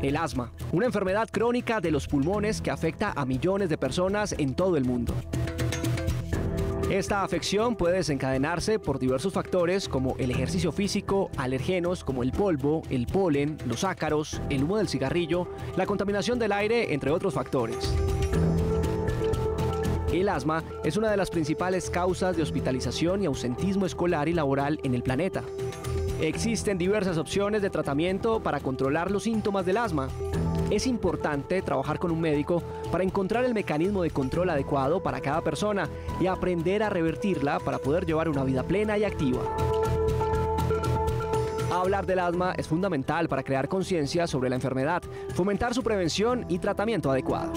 El asma, una enfermedad crónica de los pulmones que afecta a millones de personas en todo el mundo. Esta afección puede desencadenarse por diversos factores como el ejercicio físico, alergenos como el polvo, el polen, los ácaros, el humo del cigarrillo, la contaminación del aire, entre otros factores. El asma es una de las principales causas de hospitalización y ausentismo escolar y laboral en el planeta. Existen diversas opciones de tratamiento para controlar los síntomas del asma. Es importante trabajar con un médico para encontrar el mecanismo de control adecuado para cada persona y aprender a revertirla para poder llevar una vida plena y activa. Hablar del asma es fundamental para crear conciencia sobre la enfermedad, fomentar su prevención y tratamiento adecuado.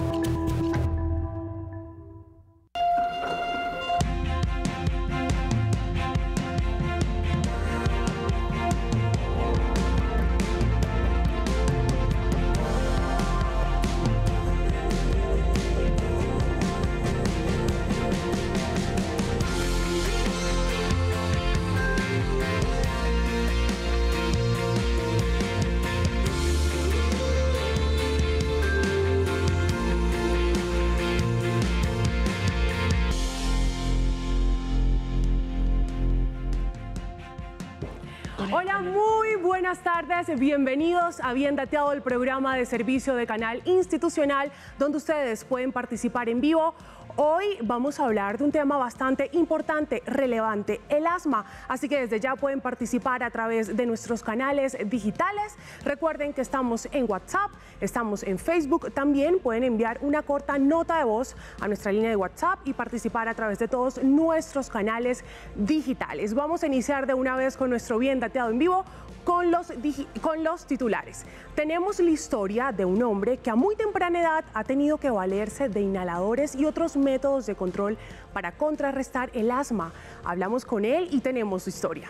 Hola, muy buenas tardes, bienvenidos a Bien Dateado, el programa de servicio de Canal Institucional, donde ustedes pueden participar en vivo. Hoy vamos a hablar de un tema bastante importante, relevante, el asma. Así que desde ya pueden participar a través de nuestros canales digitales. Recuerden que estamos en WhatsApp, estamos en Facebook. También pueden enviar una corta nota de voz a nuestra línea de WhatsApp y participar a través de todos nuestros canales digitales. Vamos a iniciar de una vez con nuestro Bien Dateado en vivo con los titulares. Tenemos la historia de un hombre que a muy temprana edad ha tenido que valerse de inhaladores y otros métodos de control para contrarrestar el asma. Hablamos con él y tenemos su historia.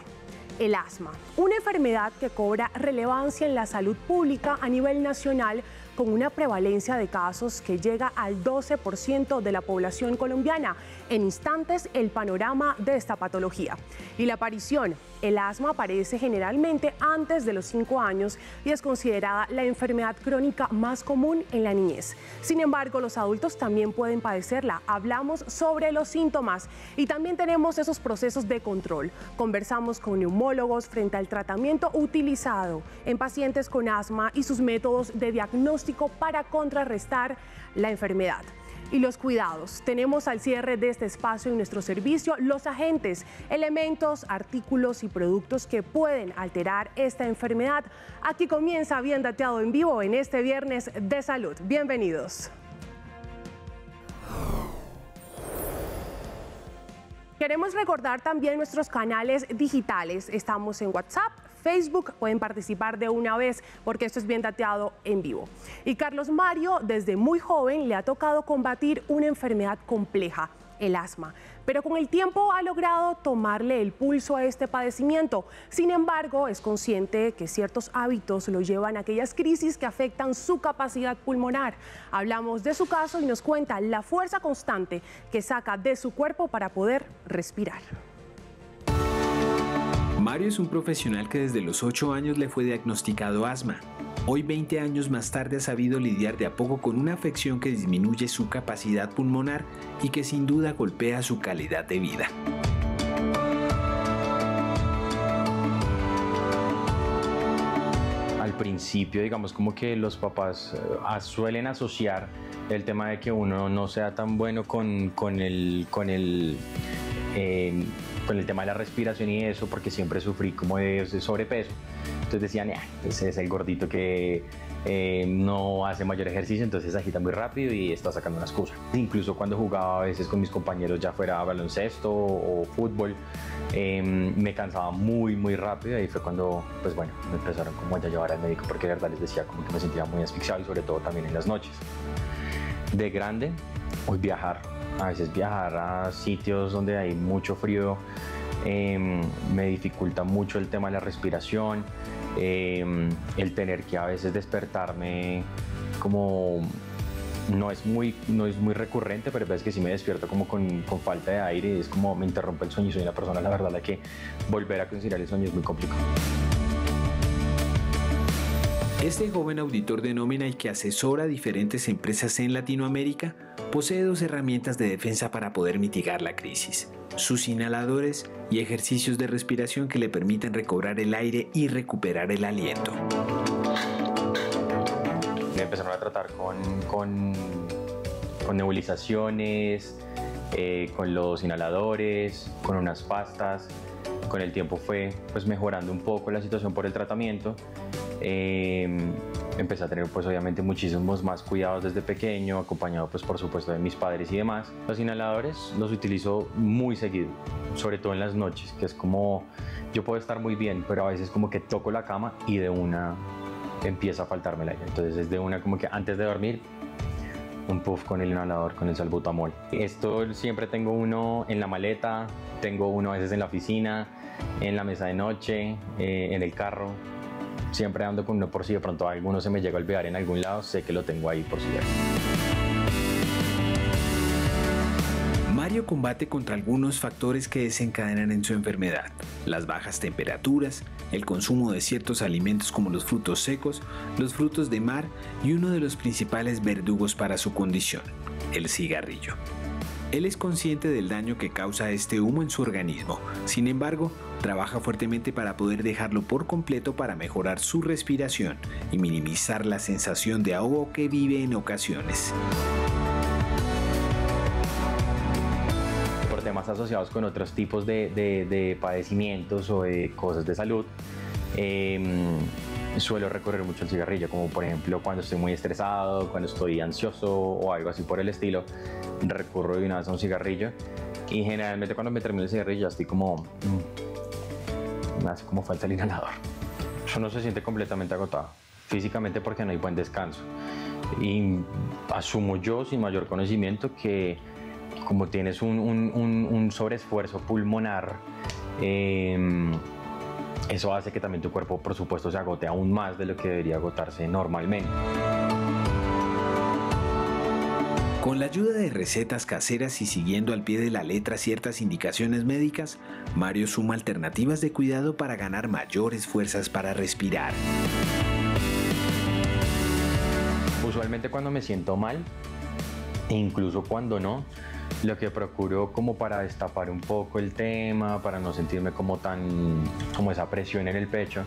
El asma, una enfermedad que cobra relevancia en la salud pública a nivel nacional, con una prevalencia de casos que llega al 12% de la población colombiana. En instantes, el panorama de esta patología. Y la aparición, el asma aparece generalmente antes de los 5 años y es considerada la enfermedad crónica más común en la niñez. Sin embargo, los adultos también pueden padecerla. Hablamos sobre los síntomas y también tenemos esos procesos de control. Conversamos con neumólogos frente al tratamiento utilizado en pacientes con asma y sus métodos de diagnóstico para contrarrestar la enfermedad. Y los cuidados. Tenemos al cierre de este espacio en nuestro servicio los agentes, elementos, artículos y productos que pueden alterar esta enfermedad. Aquí comienza Bien Dateado en vivo en este viernes de salud. Bienvenidos. Queremos recordar también nuestros canales digitales. Estamos en WhatsApp, Facebook, pueden participar de una vez porque esto es Bien Dateado en vivo. Y Carlos Mario, desde muy joven, le ha tocado combatir una enfermedad compleja, el asma, pero con el tiempo ha logrado tomarle el pulso a este padecimiento. Sin embargo, es consciente que ciertos hábitos lo llevan a aquellas crisis que afectan su capacidad pulmonar. Hablamos de su caso y nos cuenta la fuerza constante que saca de su cuerpo para poder respirar. Mario es un profesional que desde los 8 años le fue diagnosticado asma. Hoy, 20 años más tarde, ha sabido lidiar de a poco con una afección que disminuye su capacidad pulmonar y que sin duda golpea su calidad de vida. Al principio, digamos, como que los papás suelen asociar el tema de que uno no sea tan bueno con el tema de la respiración y eso, porque siempre sufrí como de sobrepeso. Entonces decían, ese es el gordito que no hace mayor ejercicio, entonces agita muy rápido y está sacando una excusa. Incluso cuando jugaba a veces con mis compañeros, ya fuera baloncesto o fútbol, me cansaba muy rápido. Y fue cuando, pues bueno, me empezaron como a llevar al médico, porque de verdad les decía como que me sentía muy asfixiado y sobre todo también en las noches. De grande, hoy a veces viajar a sitios donde hay mucho frío me dificulta mucho el tema de la respiración, el tener que a veces despertarme como no es muy recurrente, pero es que sí me despierto como con falta de aire, es como me interrumpe el sueño. Soy una persona, la verdad, la que volver a conciliar el sueño es muy complicado. Este joven auditor de nómina y que asesora a diferentes empresas en Latinoamérica posee 2 herramientas de defensa para poder mitigar la crisis: sus inhaladores y ejercicios de respiración que le permiten recobrar el aire y recuperar el aliento. Me empezaron a tratar con nebulizaciones, con los inhaladores, con unas pastas. Con el tiempo fue pues mejorando un poco la situación por el tratamiento. Empecé a tener pues obviamente muchísimos más cuidados desde pequeño, acompañado pues por supuesto de mis padres y demás. Los inhaladores los utilizo muy seguido, sobre todo en las noches, que es como yo puedo estar muy bien, pero a veces como que toco la cama y de una empieza a faltarme el aire. Entonces es de una como que antes de dormir un puff con el inhalador, con el salbutamol. Esto siempre tengo uno en la maleta, tengo uno a veces en la oficina, en la mesa de noche, en el carro. Siempre ando con uno por si de pronto alguno se me llega a olvidar en algún lado, sé que lo tengo ahí por si acaso. Mario combate contra algunos factores que desencadenan en su enfermedad: las bajas temperaturas, el consumo de ciertos alimentos como los frutos secos, los frutos de mar y uno de los principales verdugos para su condición, el cigarrillo. Él es consciente del daño que causa este humo en su organismo, sin embargo, trabaja fuertemente para poder dejarlo por completo para mejorar su respiración y minimizar la sensación de ahogo que vive en ocasiones. Por temas asociados con otros tipos de padecimientos o de cosas de salud, suelo recurrir mucho al cigarrillo, como por ejemplo cuando estoy muy estresado, cuando estoy ansioso o algo así por el estilo, recurro de una vez a un cigarrillo, y generalmente cuando me termino el cigarrillo ya estoy como me hace como falta el inhalador. Eso no se siente completamente agotado físicamente porque no hay buen descanso, y asumo yo sin mayor conocimiento que como tienes un sobreesfuerzo pulmonar, eso hace que también tu cuerpo, por supuesto, se agote aún más de lo que debería agotarse normalmente. Con la ayuda de recetas caseras y siguiendo al pie de la letra ciertas indicaciones médicas, Mario suma alternativas de cuidado para ganar mayores fuerzas para respirar. Usualmente cuando me siento mal, e incluso cuando no, lo que procuro como para destapar un poco el tema, para no sentirme como esa presión en el pecho,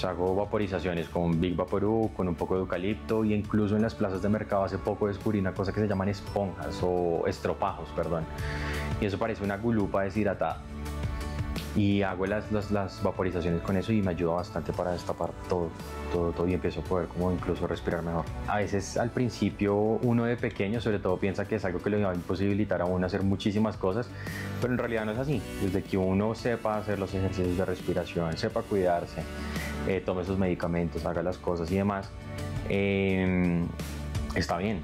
hago vaporizaciones con Big Vaporub, con un poco de eucalipto, y incluso en las plazas de mercado hace poco descubrí una cosa que se llaman esponjas o estropajos, perdón, y eso parece una gulupa deshidratada. Y hago las vaporizaciones con eso y me ayuda bastante para destapar todo y empiezo a poder como incluso respirar mejor. A veces al principio uno de pequeño sobre todo piensa que es algo que le va a imposibilitar a uno hacer muchísimas cosas, pero en realidad no es así. Desde que uno sepa hacer los ejercicios de respiración, sepa cuidarse, tome sus medicamentos, haga las cosas y demás, está bien.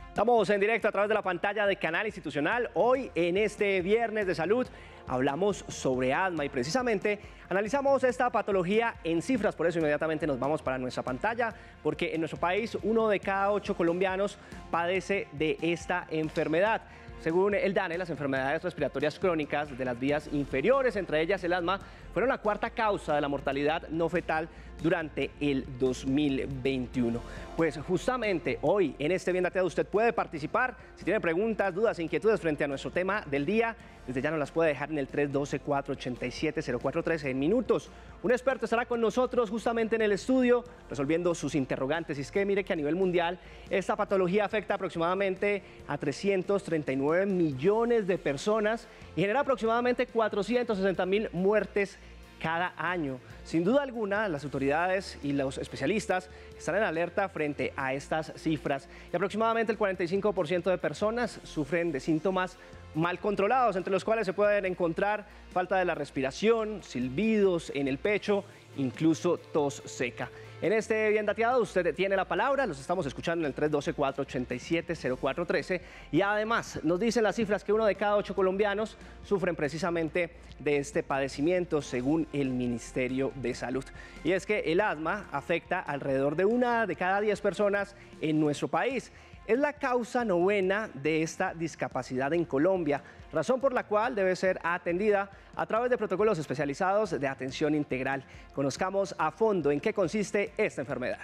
Estamos en directo a través de la pantalla de Canal Institucional. Hoy, en este Viernes de Salud, hablamos sobre asma y precisamente analizamos esta patología en cifras. Por eso inmediatamente nos vamos para nuestra pantalla, porque en nuestro país 1 de cada 8 colombianos padece de esta enfermedad. Según el DANE, las enfermedades respiratorias crónicas de las vías inferiores, entre ellas el asma, fueron la 4ª causa de la mortalidad no fetal durante el 2021. Pues justamente hoy en este Bien Dateado usted puede participar. Si tiene preguntas, dudas, inquietudes frente a nuestro tema del día, desde ya nos las puede dejar en el 312-487-0413 en minutos. Un experto estará con nosotros justamente en el estudio resolviendo sus interrogantes. Y es que mire que a nivel mundial esta patología afecta aproximadamente a 339 millones de personas y genera aproximadamente 460.000 muertes cada año. Sin duda alguna, las autoridades y los especialistas están en alerta frente a estas cifras y aproximadamente el 45% de personas sufren de síntomas mal controlados, entre los cuales se pueden encontrar falta de la respiración, silbidos en el pecho, incluso tos seca. En este Bien Dateado usted tiene la palabra, los estamos escuchando en el 312-487-0413 y además nos dicen las cifras que 1 de cada 8 colombianos sufren precisamente de este padecimiento según el Ministerio de Salud. Y es que el asma afecta alrededor de 1 de cada 10 personas en nuestro país. es la causa novena de esta discapacidad en Colombia, razón por la cual debe ser atendida a través de protocolos especializados de atención integral. Conozcamos a fondo en qué consiste esta enfermedad.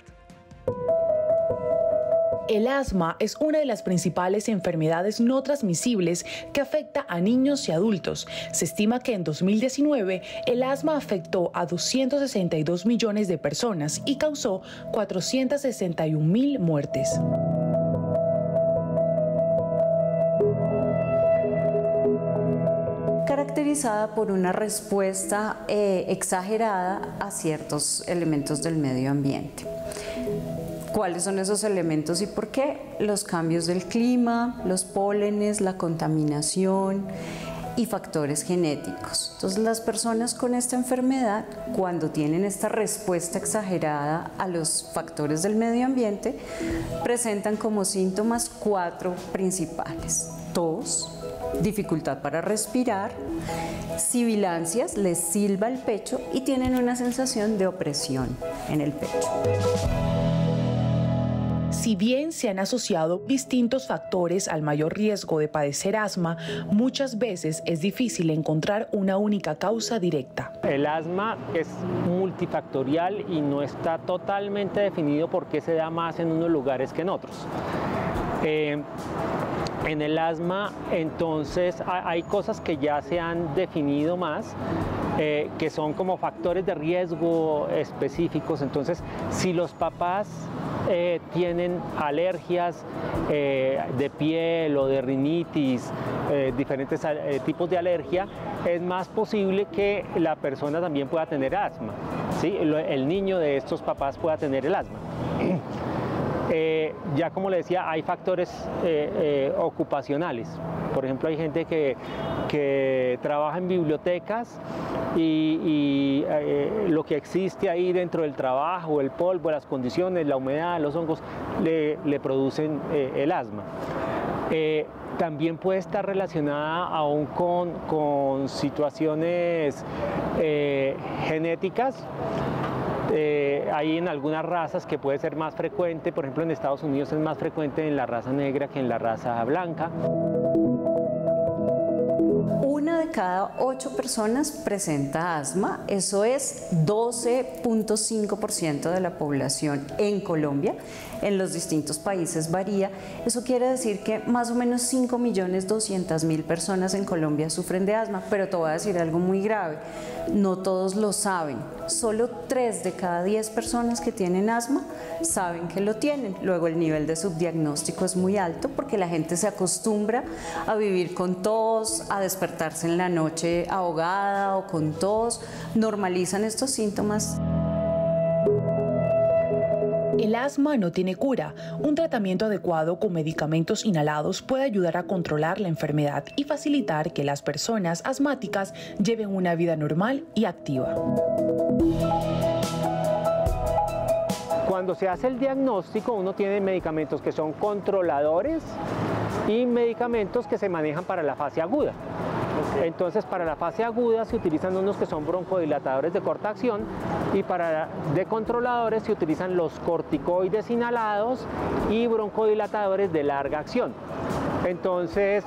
El asma es una de las principales enfermedades no transmisibles que afecta a niños y adultos. Se estima que en 2019 el asma afectó a 262 millones de personas y causó 461.000 muertes. Caracterizada por una respuesta exagerada a ciertos elementos del medio ambiente. ¿Cuáles son esos elementos y por qué? Los cambios del clima, los pólenes, la contaminación y factores genéticos. Entonces, las personas con esta enfermedad, cuando tienen esta respuesta exagerada a los factores del medio ambiente, presentan como síntomas 4 principales: tos, dificultad para respirar, sibilancias, les silba el pecho y tienen una sensación de opresión en el pecho. Si bien se han asociado distintos factores al mayor riesgo de padecer asma, muchas veces es difícil encontrar una única causa directa. El asma es multifactorial y no está totalmente definido por qué se da más en unos lugares que en otros. En el asma, entonces, hay cosas que ya se han definido más, que son como factores de riesgo específicos. Entonces, si los papás tienen alergias de piel o de rinitis, diferentes tipos de alergia, es más posible que la persona también pueda tener asma, ¿sí? El niño de estos papás pueda tener el asma. Ya como le decía, hay factores ocupacionales. Por ejemplo, hay gente que trabaja en bibliotecas y lo que existe ahí dentro del trabajo, el polvo, las condiciones, la humedad, los hongos, le producen el asma. También puede estar relacionada aún con situaciones genéticas. Hay en algunas razas que puede ser más frecuente, por ejemplo en Estados Unidos es más frecuente en la raza negra que en la raza blanca. Una de cada 8 personas presenta asma, eso es 12.5% de la población en Colombia. En los distintos países varía. Eso quiere decir que más o menos 5.200.000 personas en Colombia sufren de asma, pero te voy a decir algo muy grave, no todos lo saben. Solo 3 de cada 10 personas que tienen asma saben que lo tienen. Luego el nivel de subdiagnóstico es muy alto porque la gente se acostumbra a vivir con tos, a despertarse en la noche ahogada o con tos, normalizan estos síntomas. El asma no tiene cura. Un tratamiento adecuado con medicamentos inhalados puede ayudar a controlar la enfermedad y facilitar que las personas asmáticas lleven una vida normal y activa. Cuando se hace el diagnóstico, uno tiene medicamentos que son controladores y medicamentos que se manejan para la fase aguda. Entonces, para la fase aguda se utilizan unos que son broncodilatadores de corta acción y para de controladores se utilizan los corticoides inhalados y broncodilatadores de larga acción. Entonces,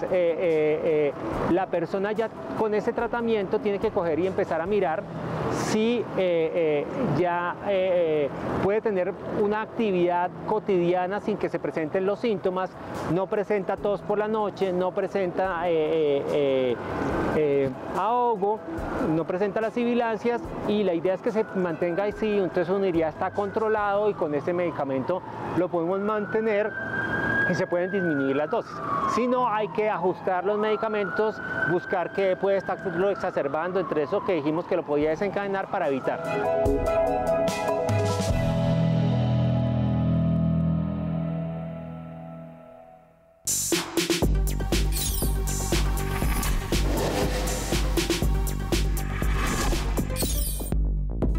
la persona ya con ese tratamiento tiene que coger y empezar a mirar si ya puede tener una actividad cotidiana sin que se presenten los síntomas, no presenta tos por la noche, no presenta ahogo, no presenta las sibilancias y la idea es que se mantenga así, entonces uno diría está controlado y con ese medicamento lo podemos mantener y se pueden disminuir las dosis. Si no, hay que ajustar los medicamentos, buscar qué puede estarlo exacerbando, entre eso que dijimos que lo podía desencadenar para evitar.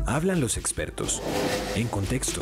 Hablan los expertos. En contexto.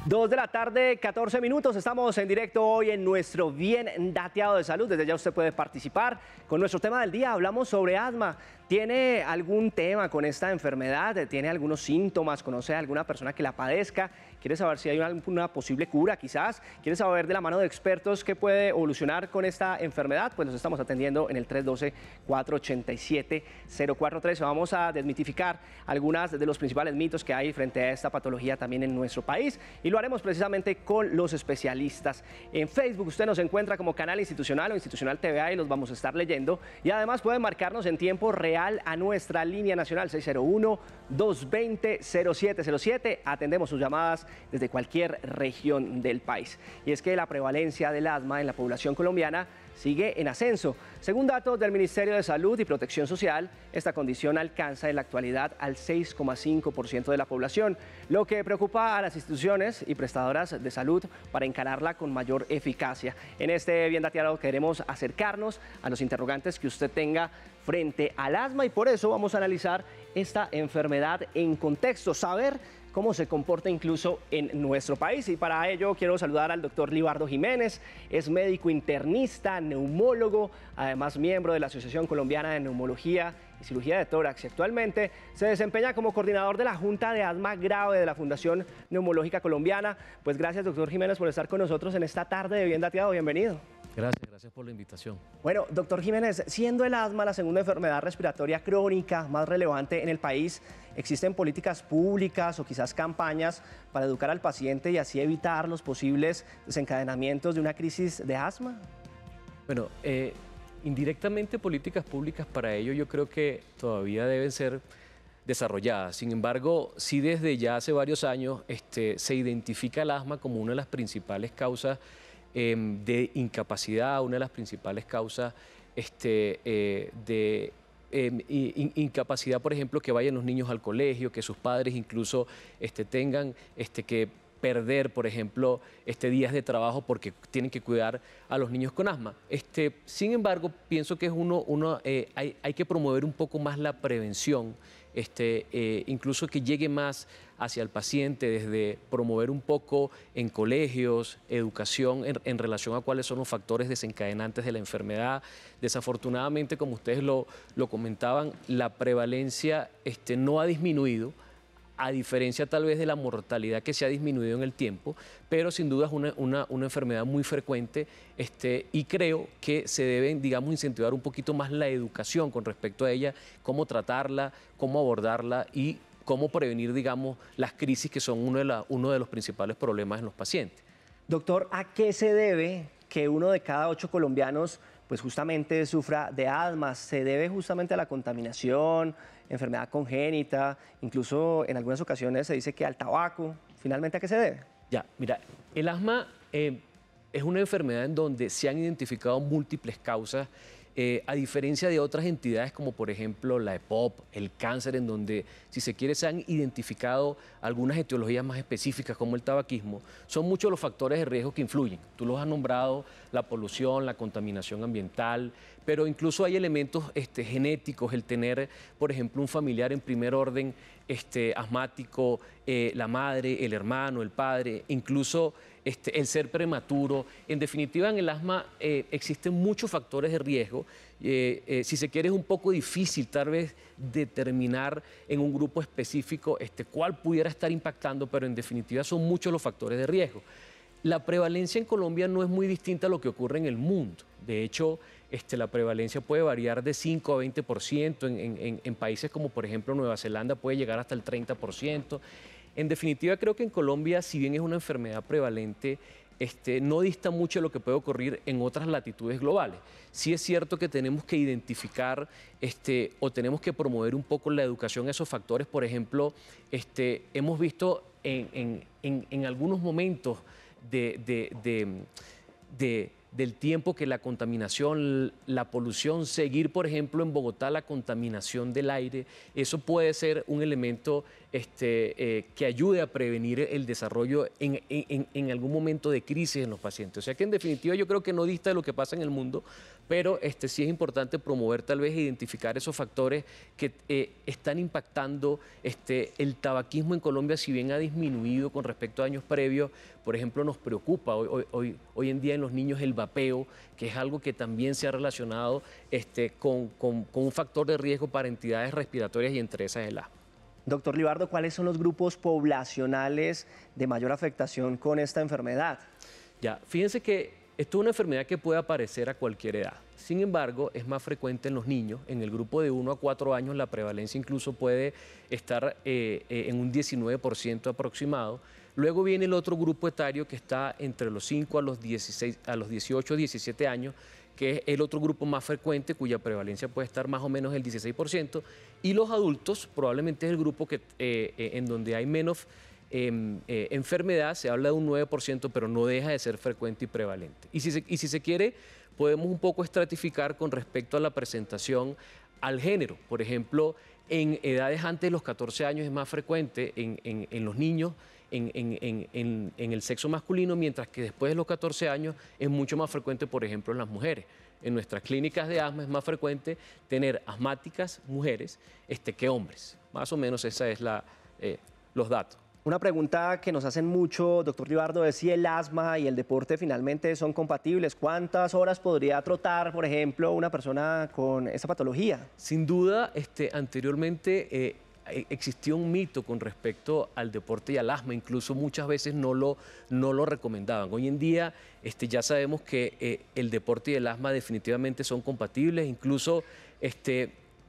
2 de la tarde, 14 minutos. Estamos en directo hoy en nuestro Bien Dateado de Salud. Desde ya usted puede participar con nuestro tema del día. Hablamos sobre asma. ¿Tiene algún tema con esta enfermedad? ¿Tiene algunos síntomas? ¿Conoce a alguna persona que la padezca? ¿Quiere saber si hay una posible cura quizás? ¿Quiere saber de la mano de expertos qué puede evolucionar con esta enfermedad? Pues nos estamos atendiendo en el 312-487-043. Vamos a desmitificar algunas de los principales mitos que hay frente a esta patología también en nuestro país y lo haremos precisamente con los especialistas. En Facebook usted nos encuentra como Canal Institucional o Institucional TVA y los vamos a estar leyendo y además pueden marcarnos en tiempo real a nuestra línea nacional 601-220-0707. Atendemos sus llamadas desde cualquier región del país. Y es que la prevalencia del asma en la población colombiana sigue en ascenso. Según datos del Ministerio de Salud y Protección Social, esta condición alcanza en la actualidad al 6,5% de la población, lo que preocupa a las instituciones y prestadoras de salud para encararla con mayor eficacia. En este Bien Dateado queremos acercarnos a los interrogantes que usted tenga frente al asma y por eso vamos a analizar esta enfermedad en contexto, saber cómo se comporta incluso en nuestro país. Y para ello quiero saludar al doctor Libardo Jiménez, es médico internista, neumólogo, además miembro de la Asociación Colombiana de Neumología y Cirugía de Tórax y actualmente se desempeña como coordinador de la Junta de Asma Grave de la Fundación Neumológica Colombiana. Pues gracias, doctor Jiménez, por estar con nosotros en esta tarde de Bien Dateado. Bienvenido. Gracias por la invitación. Bueno, doctor Jiménez, siendo el asma la segunda enfermedad respiratoria crónica más relevante en el país, ¿existen políticas públicas o quizás campañas para educar al paciente y así evitar los posibles desencadenamientos de una crisis de asma? Bueno, indirectamente políticas públicas para ello yo creo que todavía deben ser desarrolladas. Sin embargo, sí desde ya hace varios años se identifica el asma como una de las principales causas de incapacidad, una de las principales causas de incapacidad, por ejemplo, que vayan los niños al colegio, que sus padres incluso tengan que perder, por ejemplo, días de trabajo porque tienen que cuidar a los niños con asma. Sin embargo, pienso que hay que promover un poco más la prevención, incluso que llegue más hacia el paciente, desde promover un poco en colegios, educación en relación a cuáles son los factores desencadenantes de la enfermedad. Desafortunadamente, como ustedes lo comentaban, la prevalencia no ha disminuido, a diferencia tal vez de la mortalidad que se ha disminuido en el tiempo, pero sin duda es una enfermedad muy frecuente y creo que se debe, digamos, incentivar un poquito más la educación con respecto a ella, cómo tratarla, cómo abordarla y cómo prevenir, digamos, las crisis que son uno de los principales problemas en los pacientes. Doctor, ¿a qué se debe que 1 de cada 8 colombianos pues justamente sufra de asma? ¿Se debe justamente a la contaminación, enfermedad congénita, incluso en algunas ocasiones se dice que al tabaco? ¿Finalmente a qué se debe? Ya, mira, el asma es una enfermedad en donde se han identificado múltiples causas, a diferencia de otras entidades como por ejemplo la EPOP, el cáncer, en donde si se quiere se han identificado algunas etiologías más específicas como el tabaquismo. Son muchos los factores de riesgo que influyen. Tú los has nombrado, la polución, la contaminación ambiental, pero incluso hay elementos genéticos, el tener por ejemplo un familiar en primer orden asmático, la madre, el hermano, el padre, incluso el ser prematuro. En definitiva, en el asma existen muchos factores de riesgo. Si se quiere, es un poco difícil tal vez determinar en un grupo específico cuál pudiera estar impactando, pero en definitiva son muchos los factores de riesgo. La prevalencia en Colombia no es muy distinta a lo que ocurre en el mundo. De hecho, la prevalencia puede variar de 5 a 20%. En países como, por ejemplo, Nueva Zelanda puede llegar hasta el 30%. En definitiva, creo que en Colombia, si bien es una enfermedad prevalente, no dista mucho de lo que puede ocurrir en otras latitudes globales. Sí es cierto que tenemos que identificar o tenemos que promover un poco la educación a esos factores. Por ejemplo, hemos visto en algunos momentos de del tiempo que la contaminación, la polución, seguir, por ejemplo, en Bogotá la contaminación del aire, eso puede ser un elemento que ayude a prevenir el desarrollo en algún momento de crisis en los pacientes. O sea que en definitiva yo creo que no dista de lo que pasa en el mundo, pero sí es importante promover tal vez identificar esos factores que están impactando el tabaquismo en Colombia, si bien ha disminuido con respecto a años previos. Por ejemplo, nos preocupa hoy en día en los niños el vapeo, que es algo que también se ha relacionado con un factor de riesgo para entidades respiratorias y entre esas el asma. Doctor Libardo, ¿cuáles son los grupos poblacionales de mayor afectación con esta enfermedad? Ya, fíjense que esto es una enfermedad que puede aparecer a cualquier edad. Sin embargo, es más frecuente en los niños. En el grupo de 1 a 4 años la prevalencia incluso puede estar en un 19% aproximado. Luego viene el otro grupo etario que está entre los 5 a los 18, 17 años, que es el otro grupo más frecuente, cuya prevalencia puede estar más o menos el 16%. Y los adultos probablemente es el grupo en donde hay menos enfermedad, se habla de un 9%, pero no deja de ser frecuente y prevalente. Y si se quiere, podemos un poco estratificar con respecto a la presentación al género. Por ejemplo, en edades antes de los 14 años es más frecuente en los niños, en el sexo masculino, mientras que después de los 14 años es mucho más frecuente, por ejemplo, en las mujeres. En nuestras clínicas de asma es más frecuente tener asmáticas mujeres que hombres. Más o menos esa es los datos. Una pregunta que nos hacen mucho, doctor Libardo, es si el asma y el deporte finalmente son compatibles. ¿Cuántas horas podría trotar, por ejemplo, una persona con esa patología? Sin duda, anteriormente existía un mito con respecto al deporte y al asma, incluso muchas veces no lo recomendaban. Hoy en día ya sabemos que el deporte y el asma definitivamente son compatibles, incluso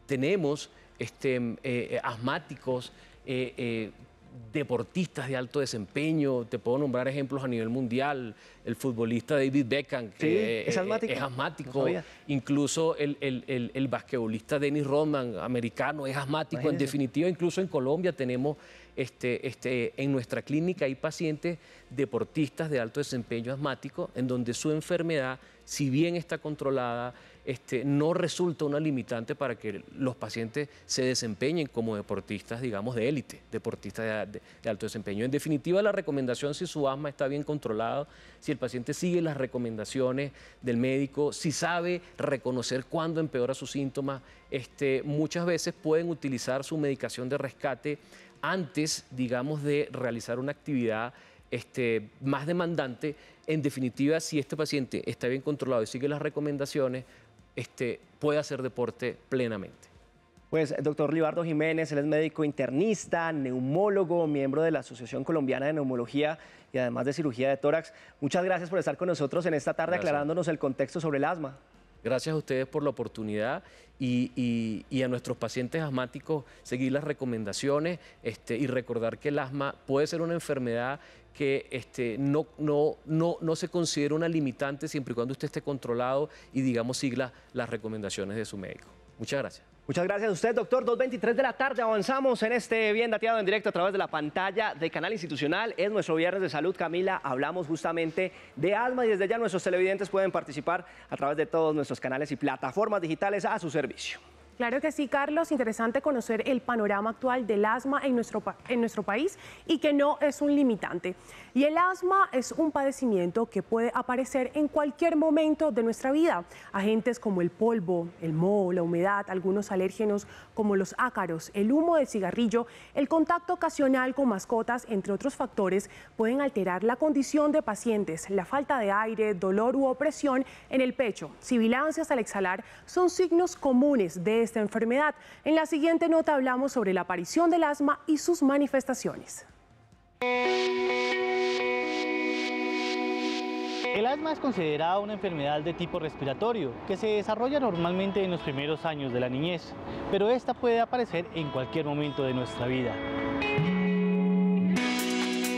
tenemos asmáticos, deportistas de alto desempeño. Te puedo nombrar ejemplos a nivel mundial, el futbolista David Beckham, que es asmático. Es asmático. No, incluso el basquetbolista Dennis Rodman, americano, es asmático. Imagínese. En definitiva, incluso en Colombia tenemos en nuestra clínica hay pacientes deportistas de alto desempeño asmático, en donde su enfermedad, si bien está controlada, no resulta una limitante para que los pacientes se desempeñen como deportistas, digamos, de élite, deportistas de alto desempeño. En definitiva, la recomendación, si su asma está bien controlado, si el paciente sigue las recomendaciones del médico, si sabe reconocer cuándo empeora sus síntomas, muchas veces pueden utilizar su medicación de rescate antes, digamos, de realizar una actividad más demandante. En definitiva, si este paciente está bien controlado y sigue las recomendaciones, puede hacer deporte plenamente. Pues, doctor Libardo Jiménez, él es médico internista, neumólogo, miembro de la Asociación Colombiana de Neumología y además de cirugía de tórax. Muchas gracias por estar con nosotros en esta tarde. Gracias. Aclarándonos el contexto sobre el asma. Gracias a ustedes por la oportunidad y a nuestros pacientes asmáticos seguir las recomendaciones y recordar que el asma puede ser una enfermedad que no se considera una limitante siempre y cuando usted esté controlado y, digamos, siga las recomendaciones de su médico. Muchas gracias. Muchas gracias a usted, doctor. 2:23 de la tarde, avanzamos en este Bien Dateado en directo a través de la pantalla de Canal Institucional. Es nuestro Viernes de Salud, Camila. Hablamos justamente de asma y desde ya nuestros televidentes pueden participar a través de todos nuestros canales y plataformas digitales a su servicio. Claro que sí, Carlos. Interesante conocer el panorama actual del asma en nuestro país y que no es un limitante. Y el asma es un padecimiento que puede aparecer en cualquier momento de nuestra vida. Agentes como el polvo, el moho, la humedad, algunos alérgenos como los ácaros, el humo del cigarrillo, el contacto ocasional con mascotas, entre otros factores, pueden alterar la condición de pacientes. La falta de aire, dolor u opresión en el pecho, sibilancias al exhalar, son signos comunes de esta enfermedad. En la siguiente nota hablamos sobre la aparición del asma y sus manifestaciones. El asma es considerada una enfermedad de tipo respiratorio que se desarrolla normalmente en los primeros años de la niñez, pero esta puede aparecer en cualquier momento de nuestra vida.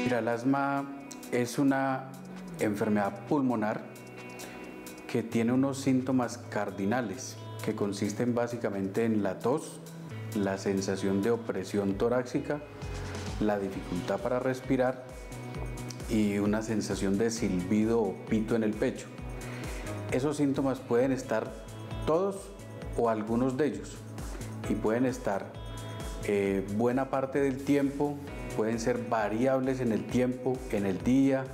Mira, el asma es una enfermedad pulmonar que tiene unos síntomas cardinales que consisten básicamente en la tos, la sensación de opresión torácica, la dificultad para respirar y una sensación de silbido o pito en el pecho. esos síntomas pueden estar todos o algunos de ellos y pueden estar buena parte del tiempo, pueden ser variables en el tiempo, en el día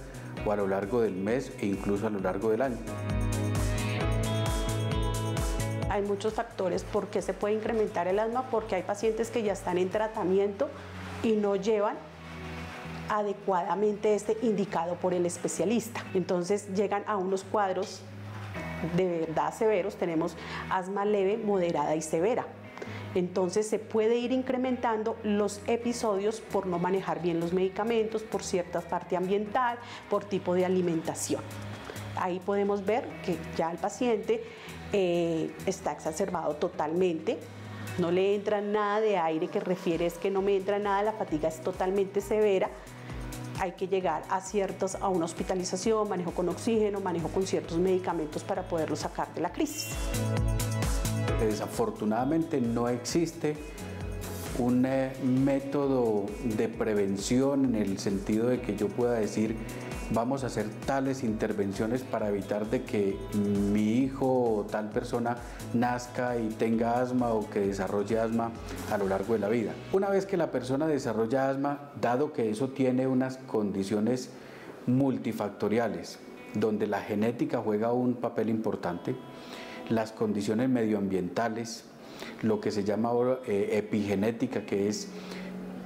o a lo largo del mes e incluso a lo largo del año. Hay muchos factores por qué se puede incrementar el asma, porque hay pacientes que ya están en tratamiento y no llevan adecuadamente indicado por el especialista. Entonces llegan a unos cuadros de verdad severos, tenemos asma leve, moderada y severa. Entonces se puede ir incrementando los episodios por no manejar bien los medicamentos, por cierta parte ambiental, por tipo de alimentación. Ahí podemos ver que ya el paciente está exacerbado totalmente, no le entra nada de aire, que refiere es que no me entra nada, la fatiga es totalmente severa. Hay que llegar a una hospitalización, manejo con oxígeno, manejo con ciertos medicamentos para poderlo sacar de la crisis. Desafortunadamente no existe un método de prevención en el sentido de que yo pueda decir vamos a hacer tales intervenciones para evitar de que mi hijo o tal persona nazca y tenga asma o que desarrolle asma a lo largo de la vida. Una vez que la persona desarrolla asma, dado que eso tiene unas condiciones multifactoriales, donde la genética juega un papel importante, las condiciones medioambientales, lo que se llama epigenética, que es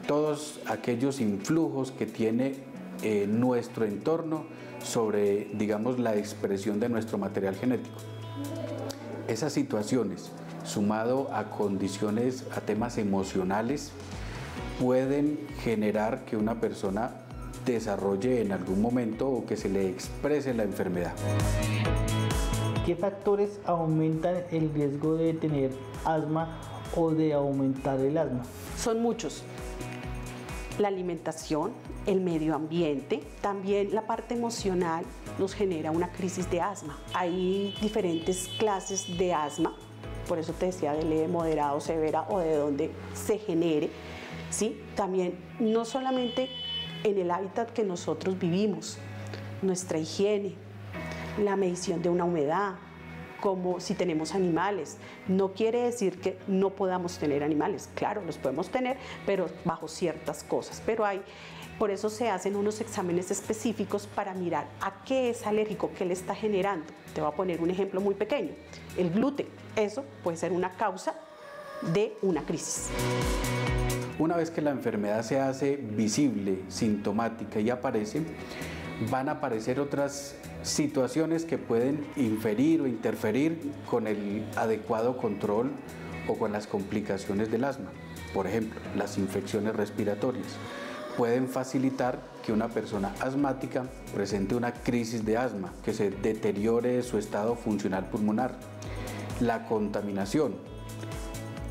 todos aquellos influjos que tiene nuestro entorno sobre, digamos, la expresión de nuestro material genético. Esas situaciones, sumado a condiciones, a temas emocionales, pueden generar que una persona desarrolle en algún momento o que se le exprese la enfermedad. ¿Qué factores aumentan el riesgo de tener asma o de aumentar el asma? Son muchos. La alimentación, el medio ambiente, también la parte emocional nos genera una crisis de asma. Hay diferentes clases de asma, por eso te decía de leve, moderado, severa o de donde se genere, ¿sí? También no solamente en el hábitat que nosotros vivimos, nuestra higiene, la medición de una humedad, como si tenemos animales. No quiere decir que no podamos tener animales, claro, los podemos tener, pero bajo ciertas cosas. Por eso se hacen unos exámenes específicos para mirar a qué es alérgico, qué le está generando. Te voy a poner un ejemplo muy pequeño, el gluten. Eso puede ser una causa de una crisis. Una vez que la enfermedad se hace visible, sintomática y aparece, van a aparecer otras situaciones que pueden inferir o interferir con el adecuado control o con las complicaciones del asma. Por ejemplo, las infecciones respiratorias pueden facilitar que una persona asmática presente una crisis de asma, que se deteriore su estado funcional pulmonar. La contaminación,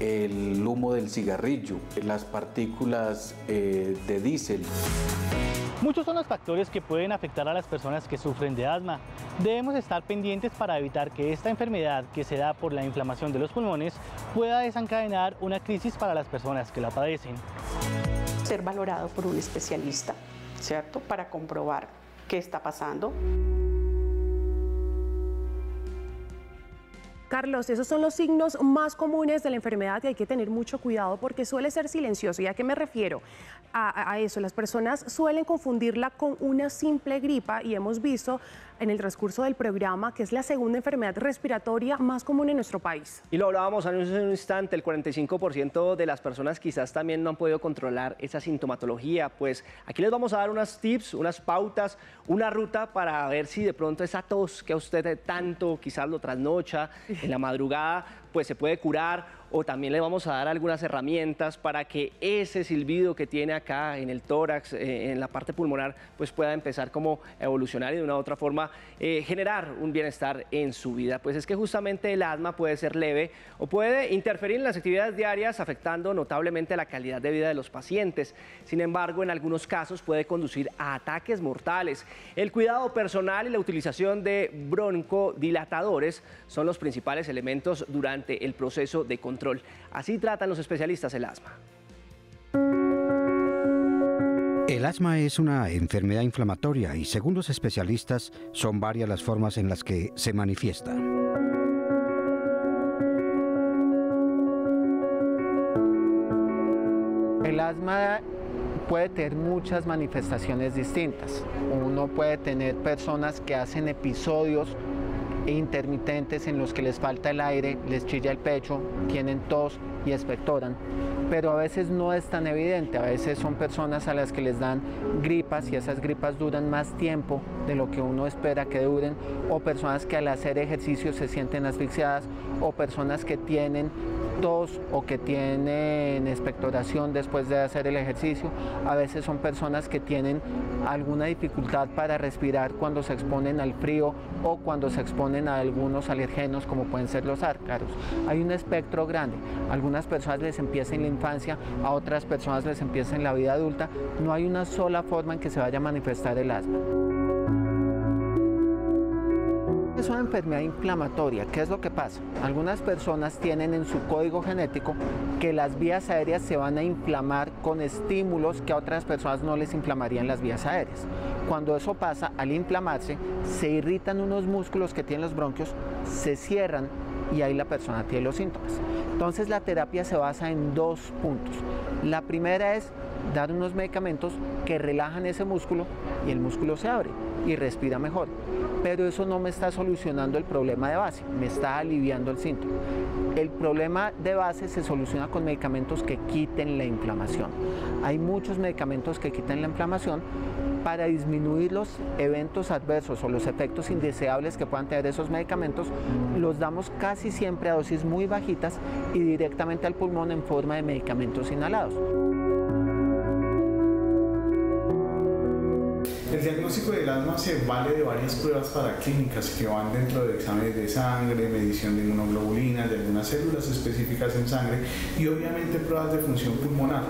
el humo del cigarrillo, las partículas de diésel. Muchos son los factores que pueden afectar a las personas que sufren de asma. Debemos estar pendientes para evitar que esta enfermedad, que se da por la inflamación de los pulmones, pueda desencadenar una crisis para las personas que la padecen. Ser valorado por un especialista, ¿cierto? Para comprobar qué está pasando. Carlos, esos son los signos más comunes de la enfermedad y hay que tener mucho cuidado porque suele ser silencioso. ¿Y a qué me refiero? A eso, las personas suelen confundirla con una simple gripa y hemos visto en el transcurso del programa que es la segunda enfermedad respiratoria más común en nuestro país. Y lo hablábamos hace un instante, el 45% de las personas quizás también no han podido controlar esa sintomatología. Pues aquí les vamos a dar unos tips, unas pautas, una ruta para ver si de pronto esa tos que a usted tanto quizás lo trasnocha en la madrugada, pues se puede curar, o también le vamos a dar algunas herramientas para que ese silbido que tiene acá en el tórax, en la parte pulmonar, pues pueda empezar como a evolucionar y de una u otra forma generar un bienestar en su vida. Pues es que justamente el asma puede ser leve o puede interferir en las actividades diarias, afectando notablemente la calidad de vida de los pacientes. Sin embargo, en algunos casos puede conducir a ataques mortales. El cuidado personal y la utilización de broncodilatadores son los principales elementos durante el proceso de control. Así tratan los especialistas el asma. El asma es una enfermedad inflamatoria y, según los especialistas, son varias las formas en las que se manifiesta. El asma puede tener muchas manifestaciones distintas. Uno puede tener personas que hacen episodios intermitentes en los que les falta el aire, les chilla el pecho, tienen tos y expectoran, pero a veces no es tan evidente. A veces son personas a las que les dan gripas y esas gripas duran más tiempo de lo que uno espera que duren, o personas que al hacer ejercicio se sienten asfixiadas, o personas que tienen tos o que tienen expectoración después de hacer el ejercicio. A veces son personas que tienen alguna dificultad para respirar cuando se exponen al frío o cuando se exponen a algunos alergenos como pueden ser los ácaros. Hay un espectro grande. A algunas personas les empieza en la infancia, a otras personas les empieza en la vida adulta. No hay una sola forma en que se vaya a manifestar el asma. Es una enfermedad inflamatoria. ¿Qué es lo que pasa? Algunas personas tienen en su código genético que las vías aéreas se van a inflamar con estímulos que a otras personas no les inflamarían las vías aéreas. Cuando eso pasa, al inflamarse, se irritan unos músculos que tienen los bronquios, se cierran y ahí la persona tiene los síntomas. Entonces la terapia se basa en dos puntos. La primera es dar unos medicamentos que relajan ese músculo y el músculo se abre y respira mejor. Pero eso no me está solucionando el problema de base, me está aliviando el síntoma. El problema de base se soluciona con medicamentos que quiten la inflamación. Hay muchos medicamentos que quitan la inflamación para disminuir los eventos adversos o los efectos indeseables que puedan tener esos medicamentos. Los damos casi siempre a dosis muy bajitas y directamente al pulmón en forma de medicamentos inhalados. El diagnóstico del asma se vale de varias pruebas paraclínicas que van dentro de exámenes de sangre, medición de inmunoglobulinas, de algunas células específicas en sangre y obviamente pruebas de función pulmonar.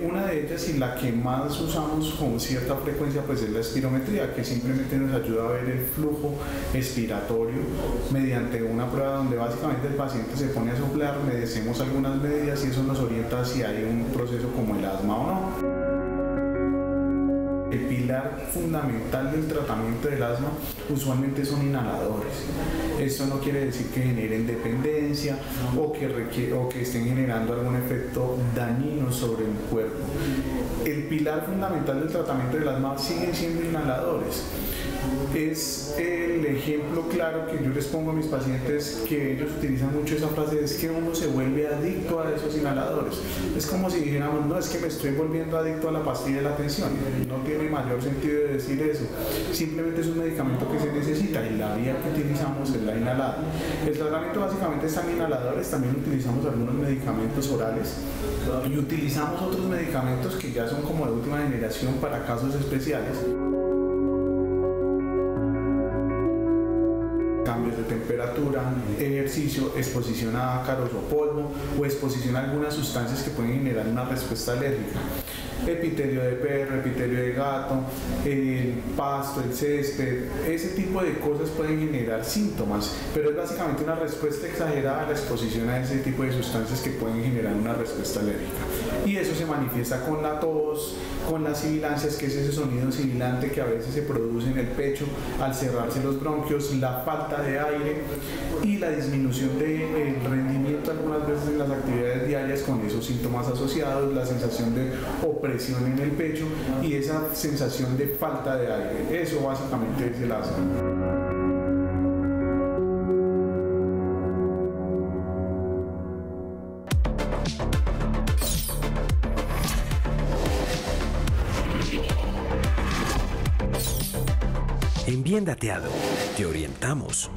Una de ellas y la que más usamos con cierta frecuencia pues es la espirometría, que simplemente nos ayuda a ver el flujo expiratorio mediante una prueba donde básicamente el paciente se pone a soplar, medimos algunas medidas y eso nos orienta si hay un proceso como el asma o no. El pilar fundamental del tratamiento del asma usualmente son inhaladores. Esto no quiere decir que generen dependencia o que estén generando algún efecto dañino sobre el cuerpo. El pilar fundamental del tratamiento del asma siguen siendo inhaladores. Es el ejemplo claro que yo les pongo a mis pacientes, que ellos utilizan mucho esa frase, es que uno se vuelve adicto a esos inhaladores. Es como si dijéramos, no, es que me estoy volviendo adicto a la pastilla de la tensión. No tiene mayor sentido de decir eso. Simplemente es un medicamento que se necesita y la vía que utilizamos es la inhalada. El tratamiento básicamente están inhaladores, también utilizamos algunos medicamentos orales y utilizamos otros medicamentos que ya son como de última generación para casos especiales. Cambios de temperatura, ejercicio, exposición a ácaros o polvo o exposición a algunas sustancias que pueden generar una respuesta alérgica. Epitelio de perro, epitelio de gato, el pasto, el césped, ese tipo de cosas pueden generar síntomas, pero es básicamente una respuesta exagerada a la exposición a ese tipo de sustancias que pueden generar una respuesta alérgica. Y eso se manifiesta con la tos, con las sibilancias, que es ese sonido sibilante que a veces se produce en el pecho al cerrarse los bronquios, la falta de aire y la disminución del rendimiento algunas veces en las actividades diarias con esos síntomas asociados, la sensación de opresión en el pecho y esa sensación de falta de aire. Eso básicamente es el asma. En Bien Dateado, te orientamos.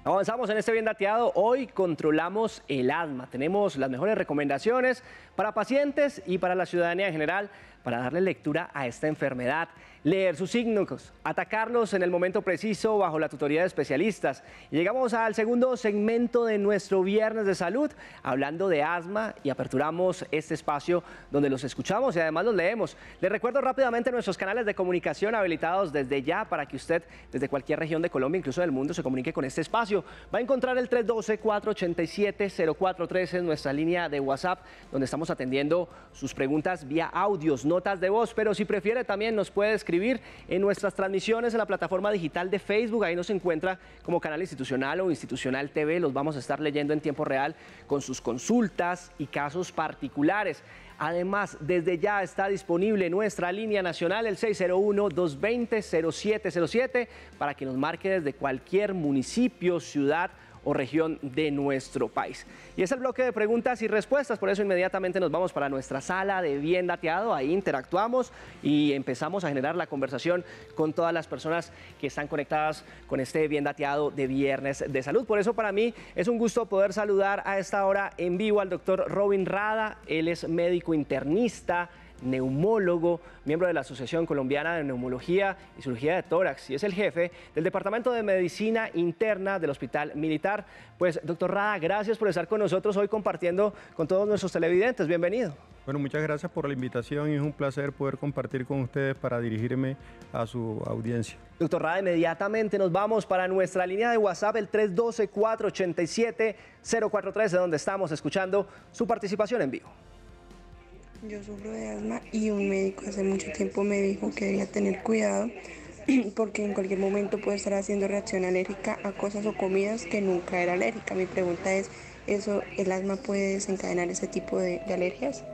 Avanzamos en este Bien Dateado. Hoy controlamos el asma. Tenemos las mejores recomendaciones para pacientes y para la ciudadanía en general para darle lectura a esta enfermedad, leer sus signos, atacarlos en el momento preciso bajo la tutoría de especialistas. Y llegamos al segundo segmento de nuestro Viernes de Salud, hablando de asma, y aperturamos este espacio donde los escuchamos y además los leemos. Les recuerdo rápidamente nuestros canales de comunicación habilitados desde ya para que usted, desde cualquier región de Colombia, incluso del mundo, se comunique con este espacio. espacio. Va a encontrar el 312-487-0413 en nuestra línea de WhatsApp, donde estamos atendiendo sus preguntas vía audios, notas de voz, pero si prefiere también nos puede escribir en nuestras transmisiones en la plataforma digital de Facebook. Ahí nos encuentra como Canal Institucional o Institucional TV. Los vamos a estar leyendo en tiempo real con sus consultas y casos particulares. Además, desde ya está disponible nuestra línea nacional, el 601-220-0707, para que nos marque desde cualquier municipio, ciudad o región de nuestro país. Y es el bloque de preguntas y respuestas, por eso inmediatamente nos vamos para nuestra sala de Bien Dateado. Ahí interactuamos y empezamos a generar la conversación con todas las personas que están conectadas con este Bien Dateado de Viernes de Salud. Por eso para mí es un gusto poder saludar a esta hora en vivo al doctor Robin Rada. Él es médico internista, neumólogo, miembro de la Asociación Colombiana de Neumología y Cirugía de Tórax, y es el jefe del Departamento de Medicina Interna del Hospital Militar. Pues, doctor Rada, gracias por estar con nosotros hoy compartiendo con todos nuestros televidentes. Bienvenido. Bueno, muchas gracias por la invitación y es un placer poder compartir con ustedes para dirigirme a su audiencia. Doctor Rada, inmediatamente nos vamos para nuestra línea de WhatsApp, el 312-487-0413, donde estamos escuchando su participación en vivo. Yo sufro de asma y un médico hace mucho tiempo me dijo que debía tener cuidado porque en cualquier momento puede estar haciendo reacción alérgica a cosas o comidas que nunca era alérgica. Mi pregunta es, ¿el asma puede desencadenar ese tipo de alergias?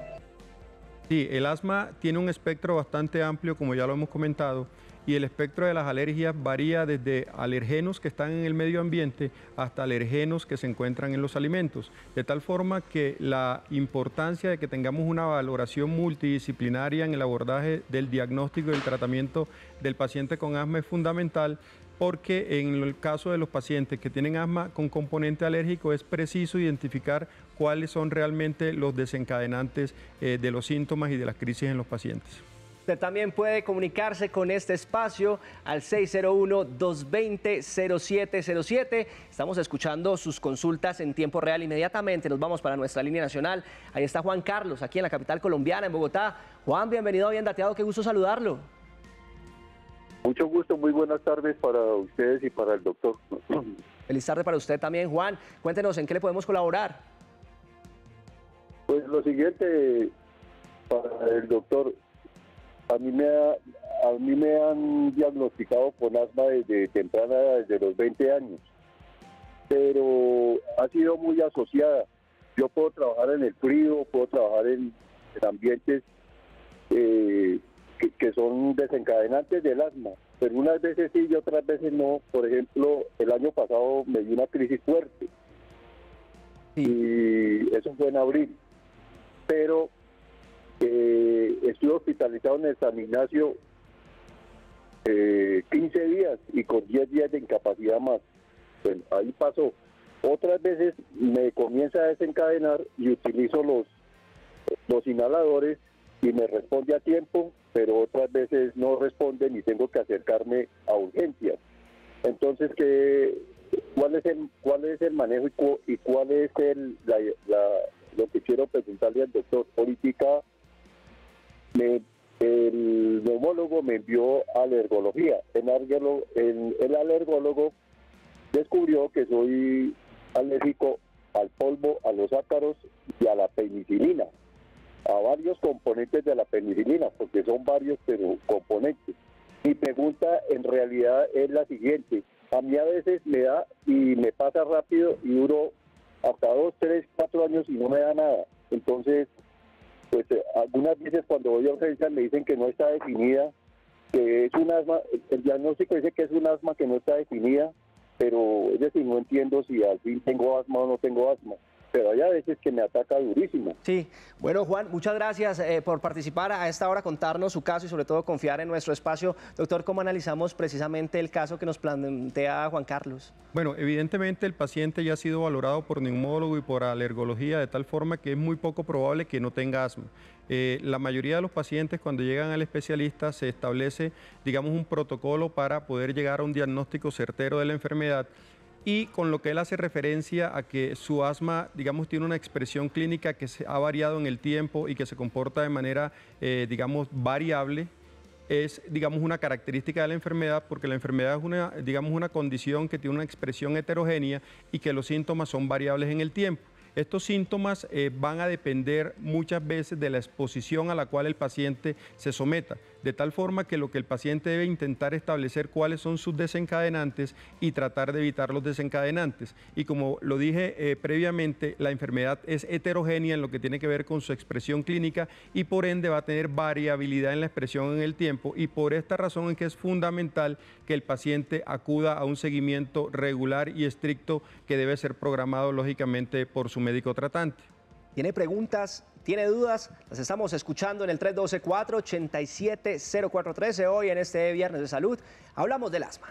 Sí, el asma tiene un espectro bastante amplio, como ya lo hemos comentado, y el espectro de las alergias varía desde alergenos que están en el medio ambiente hasta alergenos que se encuentran en los alimentos, de tal forma que la importancia de que tengamos una valoración multidisciplinaria en el abordaje del diagnóstico y el tratamiento del paciente con asma es fundamental, porque en el caso de los pacientes que tienen asma con componente alérgico es preciso identificar cuáles son realmente los desencadenantes de los síntomas y de las crisis en los pacientes. Usted también puede comunicarse con este espacio al 601-220-0707. Estamos escuchando sus consultas en tiempo real. Inmediatamente nos vamos para nuestra línea nacional. Ahí está Juan Carlos, aquí en la capital colombiana, en Bogotá. Juan, bienvenido a Bien Dateado, qué gusto saludarlo. Mucho gusto, muy buenas tardes para ustedes y para el doctor. Feliz tarde para usted también, Juan. Cuéntenos, ¿en qué le podemos colaborar? Pues lo siguiente, para el doctor, a mí me han diagnosticado con asma desde temprana edad, desde los 20 años, pero ha sido muy asociada. Yo puedo trabajar en el frío, puedo trabajar en ambientes que son desencadenantes del asma, pero unas veces sí y otras veces no. Por ejemplo, el año pasado me dio una crisis fuerte y eso fue en abril, pero estuve hospitalizado en el San Ignacio 15 días y con 10 días de incapacidad más. Bueno, ahí pasó. Otras veces me comienza a desencadenar y utilizo los inhaladores y me responde a tiempo, pero otras veces no responden y tengo que acercarme a urgencias. Entonces, ¿cuál es el manejo y cuál es lo que quiero preguntarle al doctor? Ahorita el neumólogo me envió a alergología. El alergólogo descubrió que soy alérgico al polvo, a los ácaros y a la penicilina, a varios componentes de la penicilina, porque son varios pero componentes. Mi pregunta en realidad es la siguiente: a mí a veces me da y me pasa rápido y duro hasta 2, 3, 4 años y no me da nada. Entonces, pues algunas veces cuando voy a urgencias me dicen que no está definida, que es un asma. El diagnóstico dice que es un asma que no está definida, pero es decir, no entiendo si al fin tengo asma o no tengo asma. Pero hay a veces que me ataca durísimo. Sí, bueno, Juan, muchas gracias por participar a esta hora, contarnos su caso y sobre todo confiar en nuestro espacio. Doctor, ¿cómo analizamos precisamente el caso que nos plantea Juan Carlos? Bueno, evidentemente el paciente ya ha sido valorado por neumólogo y por alergología, de tal forma que es muy poco probable que no tenga asma. La mayoría de los pacientes cuando llegan al especialista se establece, digamos, un protocolo para poder llegar a un diagnóstico certero de la enfermedad. Y con lo que él hace referencia a que su asma, digamos, tiene una expresión clínica que se ha variado en el tiempo y que se comporta de manera, digamos, variable. es, digamos, una característica de la enfermedad, porque la enfermedad es una, digamos, una condición que tiene una expresión heterogénea y que los síntomas son variables en el tiempo. Estos síntomas van a depender muchas veces de la exposición a la cual el paciente se someta, de tal forma que lo que el paciente debe intentar establecer cuáles son sus desencadenantes y tratar de evitar los desencadenantes. Y como lo dije previamente, la enfermedad es heterogénea en lo que tiene que ver con su expresión clínica y por ende va a tener variabilidad en la expresión en el tiempo, y por esta razón es que es fundamental que el paciente acuda a un seguimiento regular y estricto que debe ser programado lógicamente por su médico tratante. ¿Tiene preguntas? ¿Tiene dudas? Las estamos escuchando en el 312-487-0413. Hoy en este Viernes de Salud hablamos del asma.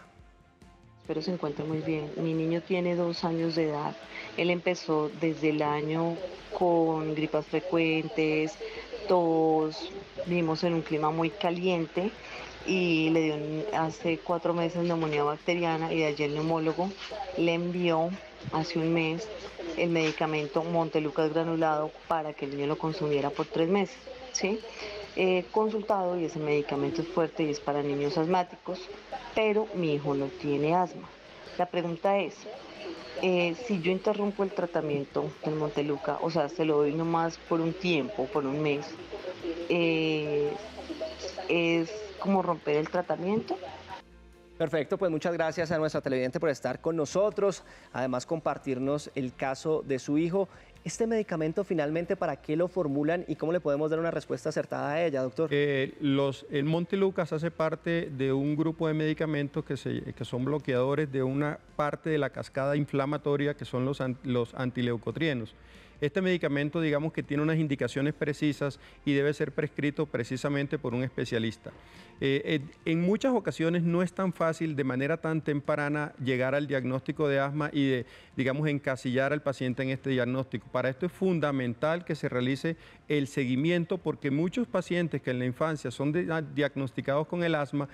Espero se encuentre muy bien. Mi niño tiene 2 años de edad. Él empezó desde el año con gripas frecuentes, tos, vivimos en un clima muy caliente y le dio hace 4 meses neumonía bacteriana, y de allí el neumólogo le envió hace un mes el medicamento Montelukast granulado para que el niño lo consumiera por 3 meses, ¿sí? He consultado y ese medicamento es fuerte y es para niños asmáticos, pero mi hijo no tiene asma. La pregunta es, si yo interrumpo el tratamiento del Montelukast, o sea, se lo doy nomás por un tiempo, por un mes, ¿es como romper el tratamiento? Perfecto, pues muchas gracias a nuestra televidente por estar con nosotros, además compartirnos el caso de su hijo. ¿Este medicamento finalmente para qué lo formulan y cómo le podemos dar una respuesta acertada a ella, doctor? El Montelukast hace parte de un grupo de medicamentos que son bloqueadores de una parte de la cascada inflamatoria que son los antileucotrienos. Este medicamento, digamos que tiene unas indicaciones precisas y debe ser prescrito precisamente por un especialista. En muchas ocasiones no es tan fácil de manera tan temprana llegar al diagnóstico de asma y de, digamos, encasillar al paciente en este diagnóstico. Para esto es fundamental que se realice el seguimiento, porque muchos pacientes que en la infancia son diagnosticados con el asma,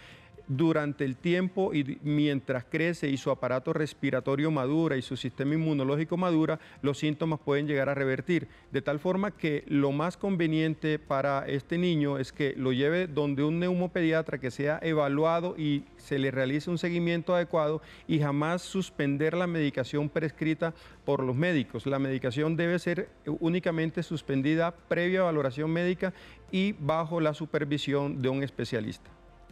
durante el tiempo y mientras crece y su aparato respiratorio madura y su sistema inmunológico madura, los síntomas pueden llegar a revertir. De tal forma que lo más conveniente para este niño es que lo lleve donde un neumopediatra que sea evaluado y se le realice un seguimiento adecuado, y jamás suspender la medicación prescrita por los médicos. La medicación debe ser únicamente suspendida previa valoración médica y bajo la supervisión de un especialista.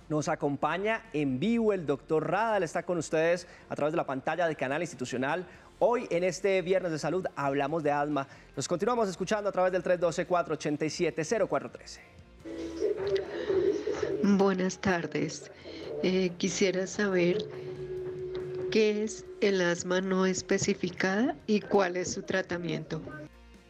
Nos acompaña en vivo el doctor Radal, está con ustedes a través de la pantalla del canal institucional. Hoy en este Viernes de Salud hablamos de asma. Nos continuamos escuchando a través del 312-487-0413. Buenas tardes. Quisiera saber qué es el asma no especificada y cuál es su tratamiento.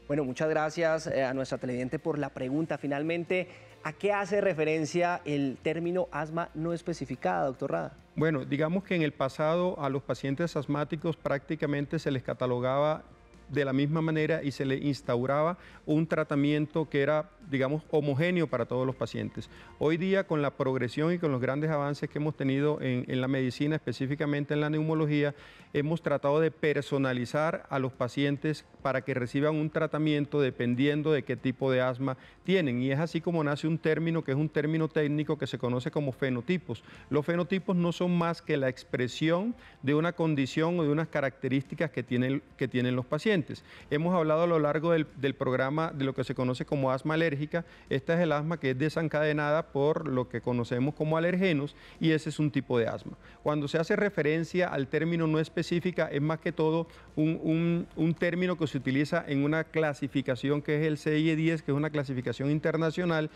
Bueno, muchas gracias a nuestra televidente por la pregunta. Finalmente, ¿a qué hace referencia el término asma no especificada, doctor Rada? Bueno, digamos que en el pasado a los pacientes asmáticos prácticamente se les catalogaba de la misma manera y se le instauraba un tratamiento que era, digamos, homogéneo para todos los pacientes. Hoy día, con la progresión y con los grandes avances que hemos tenido en la medicina, específicamente en la neumología, hemos tratado de personalizar a los pacientes para que reciban un tratamiento dependiendo de qué tipo de asma tienen. Y es así como nace un término que es un término técnico que se conoce como fenotipos. Los fenotipos no son más que la expresión de una condición o de unas características que tienen los pacientes. Hemos hablado a lo largo del programa de lo que se conoce como asma alérgica. Esta es el asma que es desencadenada por lo que conocemos como alergenos, y ese es un tipo de asma. Cuando se hace referencia al término no específica, es más que todo un término que se utiliza en una clasificación que es el CIE-10, que es una clasificación internacional,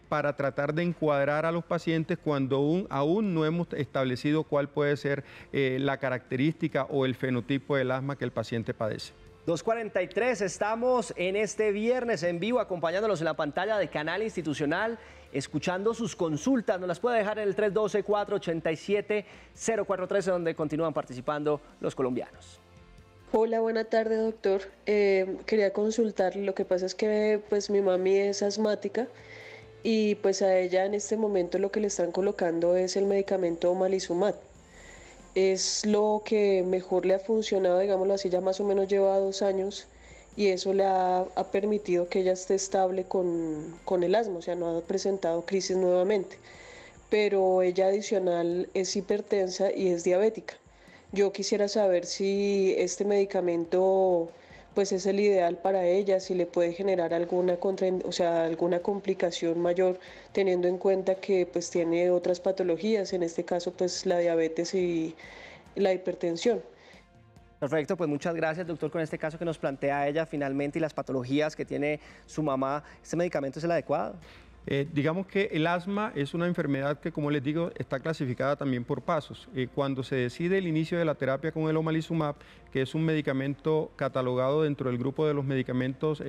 para tratar de encuadrar a los pacientes cuando aún no hemos establecido cuál puede ser la característica o el fenotipo del asma que el paciente padece. 2:43, estamos en este viernes en vivo acompañándolos en la pantalla de Canal Institucional, escuchando sus consultas. Nos las puede dejar en el 312-487-0413, donde continúan participando los colombianos. Hola, buena tarde, doctor. Quería consultar, lo que pasa es que pues mi mami es asmática y pues a ella en este momento lo que le están colocando es el medicamento Omalizumab. Es lo que mejor le ha funcionado, digámoslo así, ya más o menos lleva 2 años y eso le ha permitido que ella esté estable con el asma, o sea, no ha presentado crisis nuevamente. pero ella adicional es hipertensa y es diabética. Yo quisiera saber si este medicamento pues es el ideal para ella, si le puede generar alguna alguna complicación mayor, teniendo en cuenta que pues tiene otras patologías, en este caso pues la diabetes y la hipertensión. Perfecto, pues muchas gracias, doctor, con este caso que nos plantea ella finalmente y las patologías que tiene su mamá. ¿Este medicamento es el adecuado? Digamos que el asma es una enfermedad que, como les digo, está clasificada también por pasos. Cuando se decide el inicio de la terapia con el omalizumab, que es un medicamento catalogado dentro del grupo de los medicamentos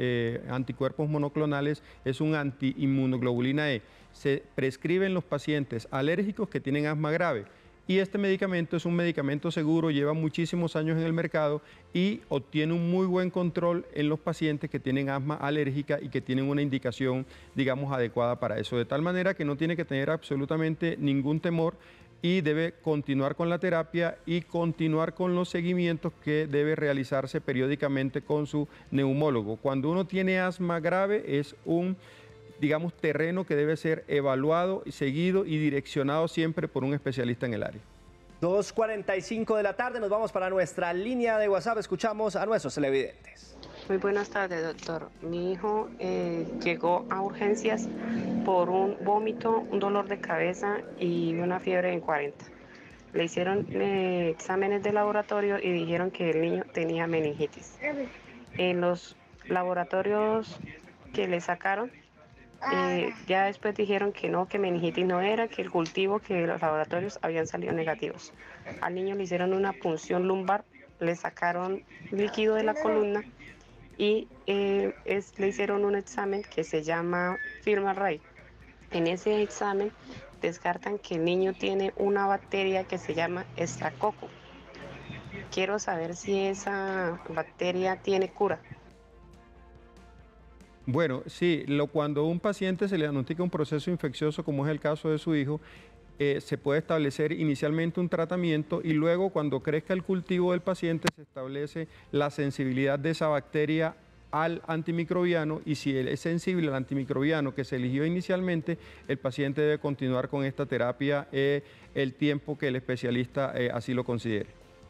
anticuerpos monoclonales, es un antiinmunoglobulina E. Se prescribe en los pacientes alérgicos que tienen asma grave. Y este medicamento es un medicamento seguro, lleva muchísimos años en el mercado y obtiene un muy buen control en los pacientes que tienen asma alérgica y que tienen una indicación, digamos, adecuada para eso. De tal manera que no tiene que tener absolutamente ningún temor y debe continuar con la terapia y continuar con los seguimientos que debe realizarse periódicamente con su neumólogo. Cuando uno tiene asma grave es un terreno que debe ser evaluado, seguido y direccionado siempre por un especialista en el área. 2:45 de la tarde, nos vamos para nuestra línea de WhatsApp, escuchamos a nuestros televidentes. Muy buenas tardes, doctor. Mi hijo llegó a urgencias por un vómito, un dolor de cabeza y una fiebre en 40. Le hicieron exámenes de laboratorio y dijeron que el niño tenía meningitis. En los laboratorios que le sacaron, ya después dijeron que no, que meningitis no era, que el cultivo, que los laboratorios habían salido negativos. Al niño le hicieron una punción lumbar, le sacaron líquido de la columna y le hicieron un examen que se llama FilmArray. En ese examen descartan que el niño tiene una bacteria que se llama Staphylococcus. Quiero saber si esa bacteria tiene cura. Bueno, sí, cuando a un paciente se le diagnostica un proceso infeccioso, como es el caso de su hijo, se puede establecer inicialmente un tratamiento y luego, cuando crezca el cultivo del paciente, se establece la sensibilidad de esa bacteria al antimicrobiano, y si él es sensible al antimicrobiano que se eligió inicialmente, el paciente debe continuar con esta terapia el tiempo que el especialista así lo considere.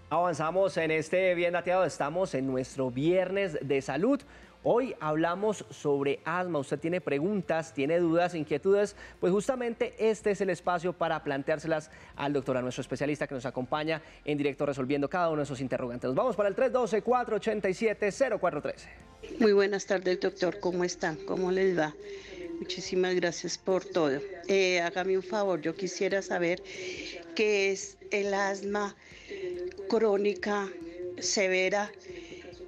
Avanzamos en este Bien Dateado, estamos en nuestro viernes de salud. Hoy hablamos sobre asma. Usted tiene preguntas, tiene dudas, inquietudes, pues justamente este es el espacio para planteárselas al doctor, a nuestro especialista que nos acompaña en directo resolviendo cada uno de esos interrogantes. Nos vamos para el 312-487-0413. Muy buenas tardes, doctor. ¿Cómo están? ¿Cómo les va? Muchísimas gracias por todo. Hágame un favor, yo quisiera saber qué es el asma crónica severa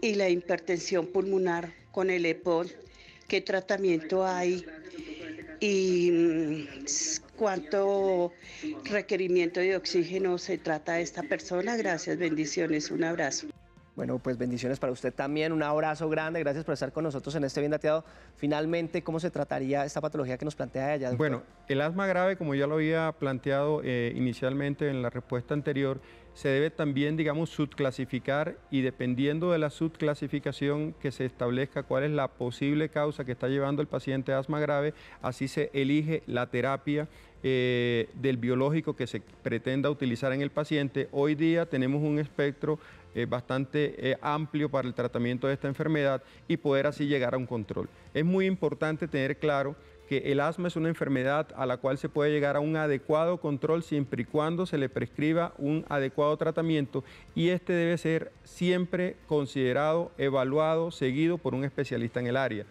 y la hipertensión pulmonar con el EPOC, qué tratamiento hay y cuánto requerimiento de oxígeno se trata de esta persona. Gracias, bendiciones, un abrazo. Bueno, pues bendiciones para usted también, un abrazo grande, gracias por estar con nosotros en este Bien Dateado. Finalmente, ¿cómo se trataría esta patología que nos plantea ella, doctor? Bueno, el asma grave, como ya lo había planteado inicialmente en la respuesta anterior, se debe también, digamos, subclasificar, y dependiendo de la subclasificación que se establezca cuál es la posible causa que está llevando el paciente a asma grave, así se elige la terapia del biológico que se pretenda utilizar en el paciente. Hoy día tenemos un espectro bastante amplio para el tratamiento de esta enfermedad y poder así llegar a un control. Es muy importante tener claro que el asma es una enfermedad a la cual se puede llegar a un adecuado control siempre y cuando se le prescriba un adecuado tratamiento, y este debe ser siempre considerado, evaluado, seguido por un especialista en el área.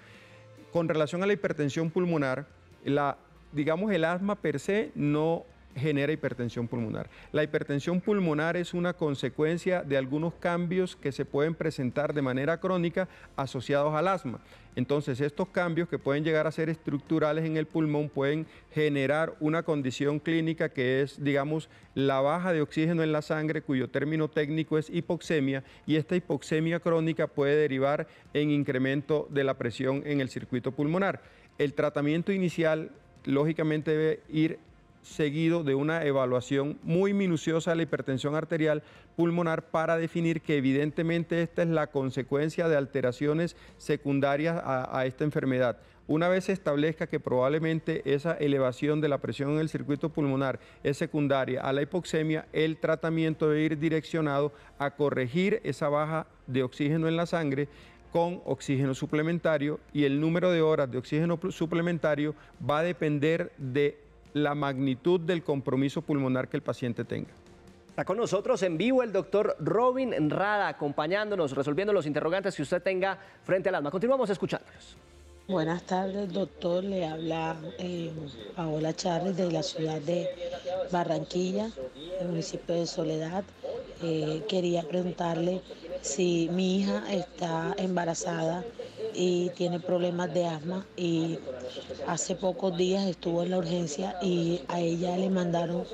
Con relación a la hipertensión pulmonar, el asma per se no genera hipertensión pulmonar. La hipertensión pulmonar es una consecuencia de algunos cambios que se pueden presentar de manera crónica asociados al asma. Entonces, estos cambios, que pueden llegar a ser estructurales en el pulmón, pueden generar una condición clínica que es, digamos, la baja de oxígeno en la sangre, cuyo término técnico es hipoxemia, y esta hipoxemia crónica puede derivar en incremento de la presión en el circuito pulmonar. El tratamiento inicial, lógicamente, debe ir seguido de una evaluación muy minuciosa de la hipertensión arterial pulmonar para definir que evidentemente esta es la consecuencia de alteraciones secundarias a esta enfermedad. Una vez se establezca que probablemente esa elevación de la presión en el circuito pulmonar es secundaria a la hipoxemia, el tratamiento debe ir direccionado a corregir esa baja de oxígeno en la sangre con oxígeno suplementario, y el número de horas de oxígeno suplementario va a depender de la magnitud del compromiso pulmonar que el paciente tenga. Está con nosotros en vivo el doctor Robin Rada, acompañándonos, resolviendo los interrogantes que usted tenga frente al asma. Continuamos escuchándolos. Buenas tardes, doctor. Le habla Paola Charles de la ciudad de Barranquilla, el municipio de Soledad. Quería preguntarle si mi hija está embarazada y tiene problemas de asma, y hace pocos días estuvo en la urgencia y a ella le mandaron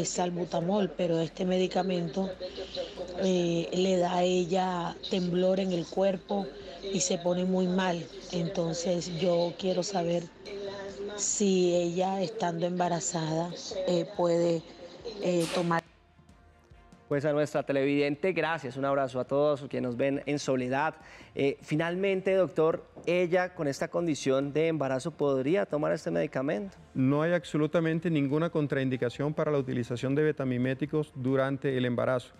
salbutamol, pero este medicamento le da a ella temblor en el cuerpo y se pone muy mal. Entonces yo quiero saber si ella, estando embarazada, puede tomar. Pues a nuestra televidente, gracias, un abrazo a todos quienes nos ven en Soledad. Finalmente, doctor, ella con esta condición de embarazo podría tomar este medicamento. No hay absolutamente ninguna contraindicación para la utilización de betamiméticos durante el embarazo.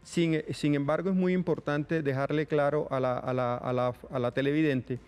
Sin embargo, es muy importante dejarle claro a la televidente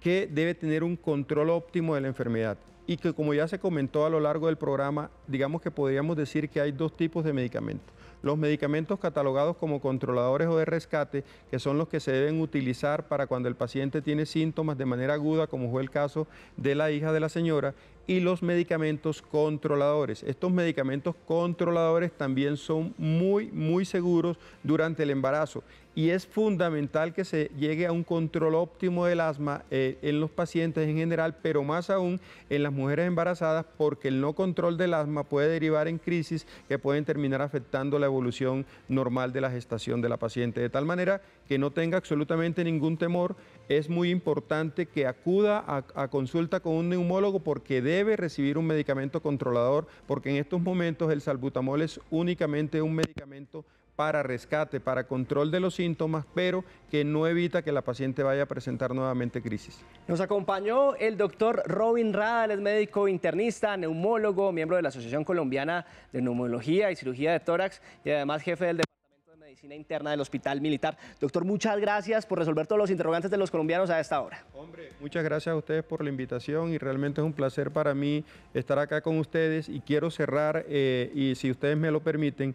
que debe tener un control óptimo de la enfermedad, y que, como ya se comentó a lo largo del programa, digamos que podríamos decir que hay dos tipos de medicamentos. Los medicamentos catalogados como controladores o de rescate, que son los que se deben utilizar para cuando el paciente tiene síntomas de manera aguda, como fue el caso de la hija de la señora, y los medicamentos controladores. Estos medicamentos controladores también son muy seguros durante el embarazo, y es fundamental que se llegue a un control óptimo del asma en los pacientes en general, pero más aún en las mujeres embarazadas, porque el no control del asma puede derivar en crisis que pueden terminar afectando la evolución normal de la gestación de la paciente. De tal manera que no tenga absolutamente ningún temor. Es muy importante que acuda a consulta con un neumólogo, porque debe recibir un medicamento controlador, porque en estos momentos el salbutamol es únicamente un medicamento para rescate, para control de los síntomas, pero que no evita que la paciente vaya a presentar nuevamente crisis. Nos acompañó el doctor Robin Rada, él es médico internista, neumólogo, miembro de la Asociación Colombiana de Neumología y Cirugía de Tórax, y además jefe del Departamento de Medicina Interna del Hospital Militar. Doctor, muchas gracias por resolver todos los interrogantes de los colombianos a esta hora. Hombre, muchas gracias a ustedes por la invitación, y realmente es un placer para mí estar acá con ustedes, y quiero cerrar, y si ustedes me lo permiten,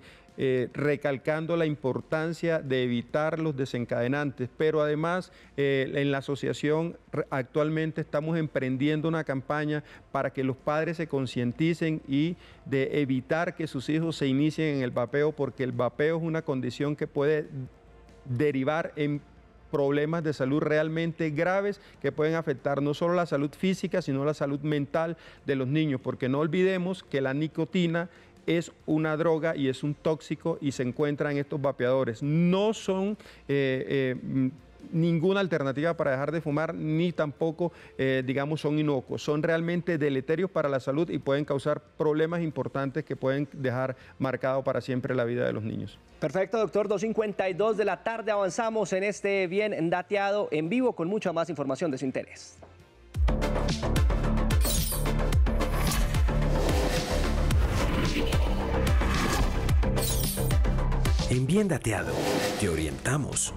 recalcando la importancia de evitar los desencadenantes, pero además en la asociación actualmente estamos emprendiendo una campaña para que los padres se concienticen y de evitar que sus hijos se inicien en el vapeo, porque el vapeo es una condición que puede derivar en problemas de salud realmente graves que pueden afectar no solo la salud física, sino la salud mental de los niños, porque no olvidemos que la nicotina es una droga y es un tóxico, y se encuentra en estos vapeadores. No son ninguna alternativa para dejar de fumar, ni tampoco, digamos, son inocuos. Son realmente deleterios para la salud y pueden causar problemas importantes que pueden dejar marcado para siempre la vida de los niños. Perfecto, doctor. 2:52 de la tarde. Avanzamos en este Bien Dateado en vivo con mucha más información de su interés. En Bien Dateado, te orientamos.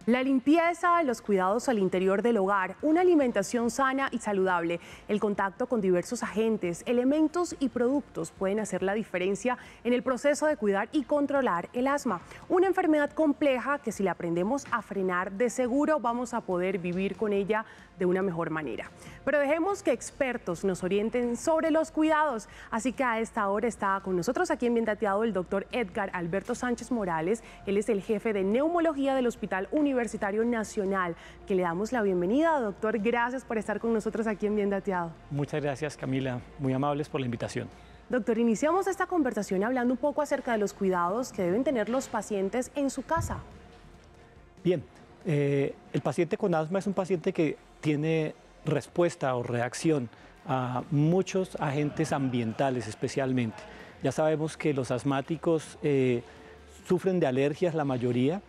La limpieza, los cuidados al interior del hogar, una alimentación sana y saludable, el contacto con diversos agentes, elementos y productos pueden hacer la diferencia en el proceso de cuidar y controlar el asma. Una enfermedad compleja que, si la aprendemos a frenar, de seguro vamos a poder vivir con ella de una mejor manera. Pero dejemos que expertos nos orienten sobre los cuidados. Así que a esta hora está con nosotros aquí en Bien Dateado el doctor Edgar Alberto Sánchez Morales. Él es el jefe de neumología del Hospital Universitario Nacional, que le damos la bienvenida. Doctor, gracias por estar con nosotros aquí en Bien Dateado. Muchas gracias, Camila. Muy amables por la invitación. Doctor, iniciamos esta conversación hablando un poco acerca de los cuidados que deben tener los pacientes en su casa. Bien, el paciente con asma es un paciente que tiene respuesta o reacción a muchos agentes ambientales especialmente. Ya sabemos que los asmáticos sufren de alergias la mayoría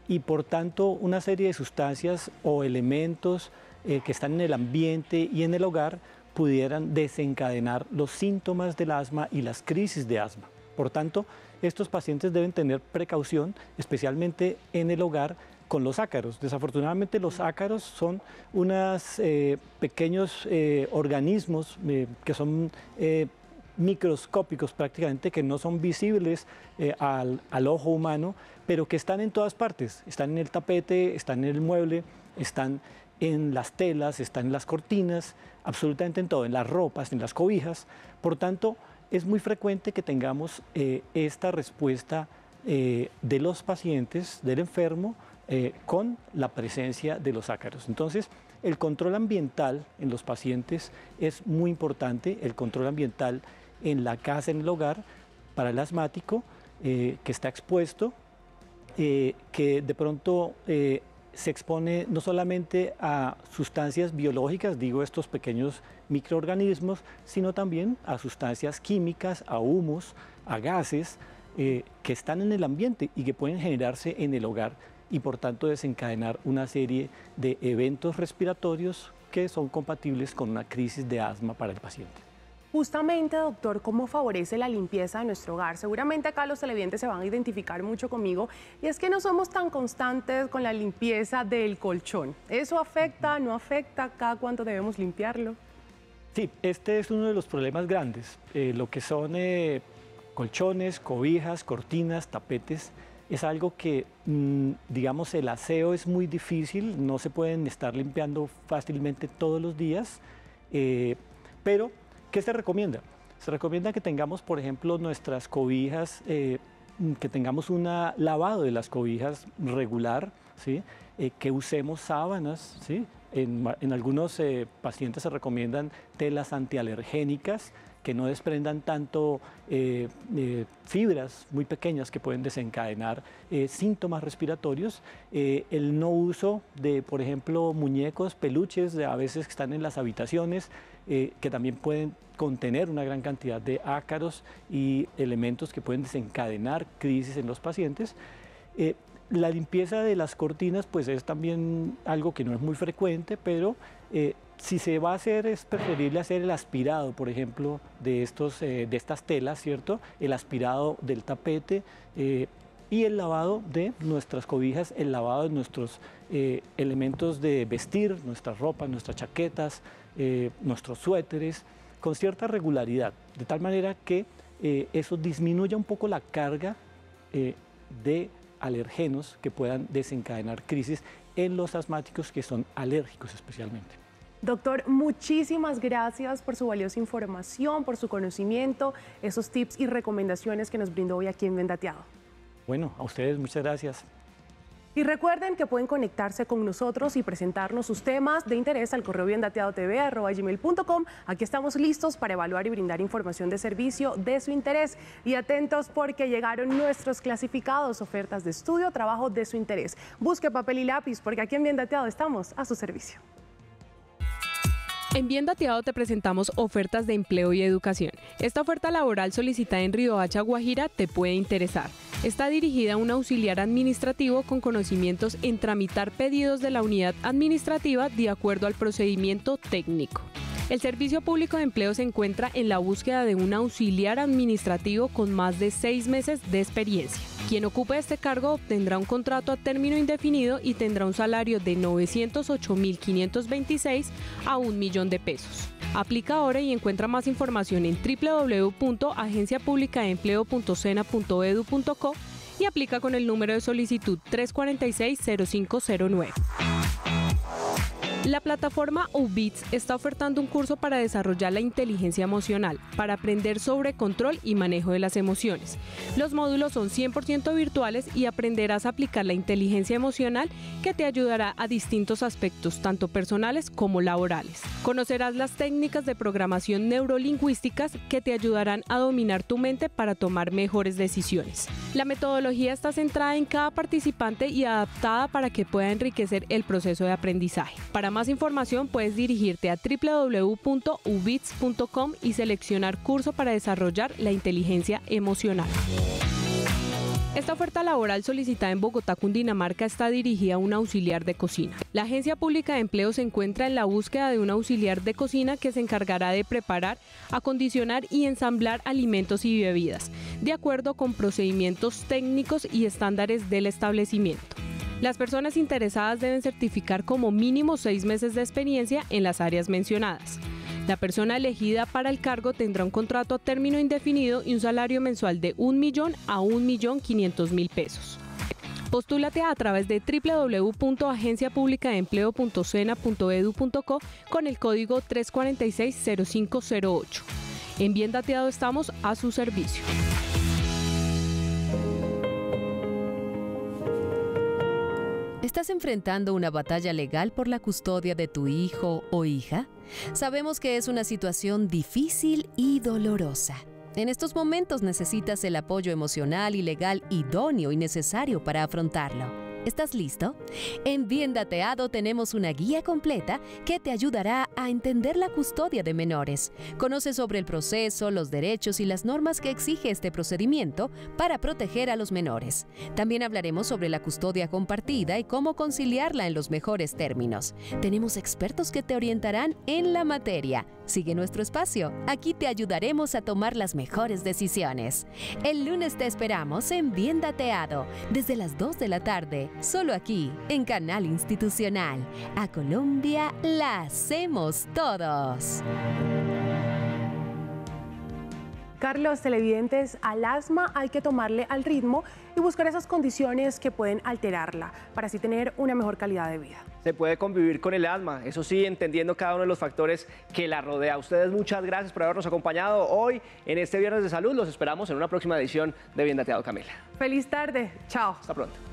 y por tanto una serie de sustancias o elementos que están en el ambiente y en el hogar pudieran desencadenar los síntomas del asma y las crisis de asma. Por tanto, estos pacientes deben tener precaución, especialmente en el hogar, con los ácaros. Desafortunadamente los ácaros son unos pequeños organismos que son microscópicos prácticamente, que no son visibles al ojo humano, pero que están en todas partes. Están en el tapete, están en el mueble, están en las telas, están en las cortinas, absolutamente en todo, en las ropas, en las cobijas. Por tanto, es muy frecuente que tengamos esta respuesta de los pacientes, del enfermo, con la presencia de los ácaros. Entonces, el control ambiental en los pacientes es muy importante, el control ambiental en la casa, en el hogar, para el asmático que está expuesto, que de pronto se expone no solamente a sustancias biológicas, digo estos pequeños microorganismos, sino también a sustancias químicas, a humos, a gases que están en el ambiente y que pueden generarse en el hogar y por tanto desencadenar una serie de eventos respiratorios que son compatibles con una crisis de asma para el paciente. Justamente, doctor, ¿cómo favorece la limpieza de nuestro hogar? Seguramente acá los televidentes se van a identificar mucho conmigo y es que no somos tan constantes con la limpieza del colchón. ¿Eso afecta, no afecta? ¿Cada cuánto debemos limpiarlo? Sí, este es uno de los problemas grandes. Lo que son colchones, cobijas, cortinas, tapetes, es algo que, digamos, el aseo es muy difícil, no se pueden estar limpiando fácilmente todos los días, pero ¿qué se recomienda? Se recomienda que tengamos, por ejemplo, nuestras cobijas, que tengamos un lavado de las cobijas regular, ¿sí? Que usemos sábanas, ¿sí? En algunos pacientes se recomiendan telas antialergénicas que no desprendan tanto fibras muy pequeñas que pueden desencadenar síntomas respiratorios. El no uso de, por ejemplo, muñecos, peluches, a veces que están en las habitaciones, que también pueden contener una gran cantidad de ácaros y elementos que pueden desencadenar crisis en los pacientes. La limpieza de las cortinas pues es también algo que no es muy frecuente, pero si se va a hacer es preferible hacer el aspirado, por ejemplo, de estas telas, ¿cierto? El aspirado del tapete y el lavado de nuestras cobijas, el lavado de nuestros elementos de vestir, nuestras ropas, nuestras chaquetas, nuestros suéteres, con cierta regularidad, de tal manera que eso disminuya un poco la carga de alergenos que puedan desencadenar crisis en los asmáticos que son alérgicos especialmente. Doctor, muchísimas gracias por su valiosa información, por su conocimiento, esos tips y recomendaciones que nos brindó hoy aquí en Vendateado. Bueno, a ustedes muchas gracias. Y recuerden que pueden conectarse con nosotros y presentarnos sus temas de interés al correo vendateadotv@gmail.com. Aquí estamos listos para evaluar y brindar información de servicio de su interés. Y atentos porque llegaron nuestros clasificados, ofertas de estudio, trabajo de su interés. Busque papel y lápiz porque aquí en Vendateado estamos a su servicio. En Bien Dateado te presentamos ofertas de empleo y educación. Esta oferta laboral solicitada en Riohacha, Guajira, te puede interesar. Está dirigida a un auxiliar administrativo con conocimientos en tramitar pedidos de la unidad administrativa de acuerdo al procedimiento técnico. El Servicio Público de Empleo se encuentra en la búsqueda de un auxiliar administrativo con más de 6 meses de experiencia. Quien ocupe este cargo obtendrá un contrato a término indefinido y tendrá un salario de 908.526 a 1 millón de pesos. Aplica ahora y encuentra más información en www.agenciapublicadeempleo.sena.edu.co y aplica con el número de solicitud 346-0509. La plataforma Ubits está ofertando un curso para desarrollar la inteligencia emocional, para aprender sobre control y manejo de las emociones. Los módulos son 100% virtuales y aprenderás a aplicar la inteligencia emocional que te ayudará a distintos aspectos, tanto personales como laborales. Conocerás las técnicas de programación neurolingüísticas que te ayudarán a dominar tu mente para tomar mejores decisiones. La metodología está centrada en cada participante y adaptada para que pueda enriquecer el proceso de aprendizaje. Para más información puedes dirigirte a www.ubits.com y seleccionar curso para desarrollar la inteligencia emocional. Esta oferta laboral solicitada en Bogotá, Cundinamarca, está dirigida a un auxiliar de cocina. La Agencia Pública de Empleo se encuentra en la búsqueda de un auxiliar de cocina que se encargará de preparar, acondicionar y ensamblar alimentos y bebidas, de acuerdo con procedimientos técnicos y estándares del establecimiento. Las personas interesadas deben certificar como mínimo 6 meses de experiencia en las áreas mencionadas. La persona elegida para el cargo tendrá un contrato a término indefinido y un salario mensual de 1 millón a 1.500.000 pesos. Postúlate a través de www.agenciapublicadeempleo.sena.edu.co con el código 346-0508. En Bien Dateado estamos a su servicio. ¿Estás enfrentando una batalla legal por la custodia de tu hijo o hija? Sabemos que es una situación difícil y dolorosa. En estos momentos necesitas el apoyo emocional y legal idóneo y necesario para afrontarlo. ¿Estás listo? En Bien Dateado tenemos una guía completa que te ayudará a entender la custodia de menores. Conoce sobre el proceso, los derechos y las normas que exige este procedimiento para proteger a los menores. También hablaremos sobre la custodia compartida y cómo conciliarla en los mejores términos. Tenemos expertos que te orientarán en la materia. Sigue nuestro espacio. Aquí te ayudaremos a tomar las mejores decisiones. El lunes te esperamos en Bien Dateado, desde las 2 de la tarde, solo aquí, en Canal Institucional. A Colombia la hacemos todos. Carlos, televidentes, al asma hay que tomarle al ritmo y buscar esas condiciones que pueden alterarla para así tener una mejor calidad de vida. Se puede convivir con el asma, eso sí, entendiendo cada uno de los factores que la rodea. A ustedes muchas gracias por habernos acompañado hoy en este Viernes de Salud. Los esperamos en una próxima edición de Bien Dateado, Camila. Feliz tarde, chao. Hasta pronto.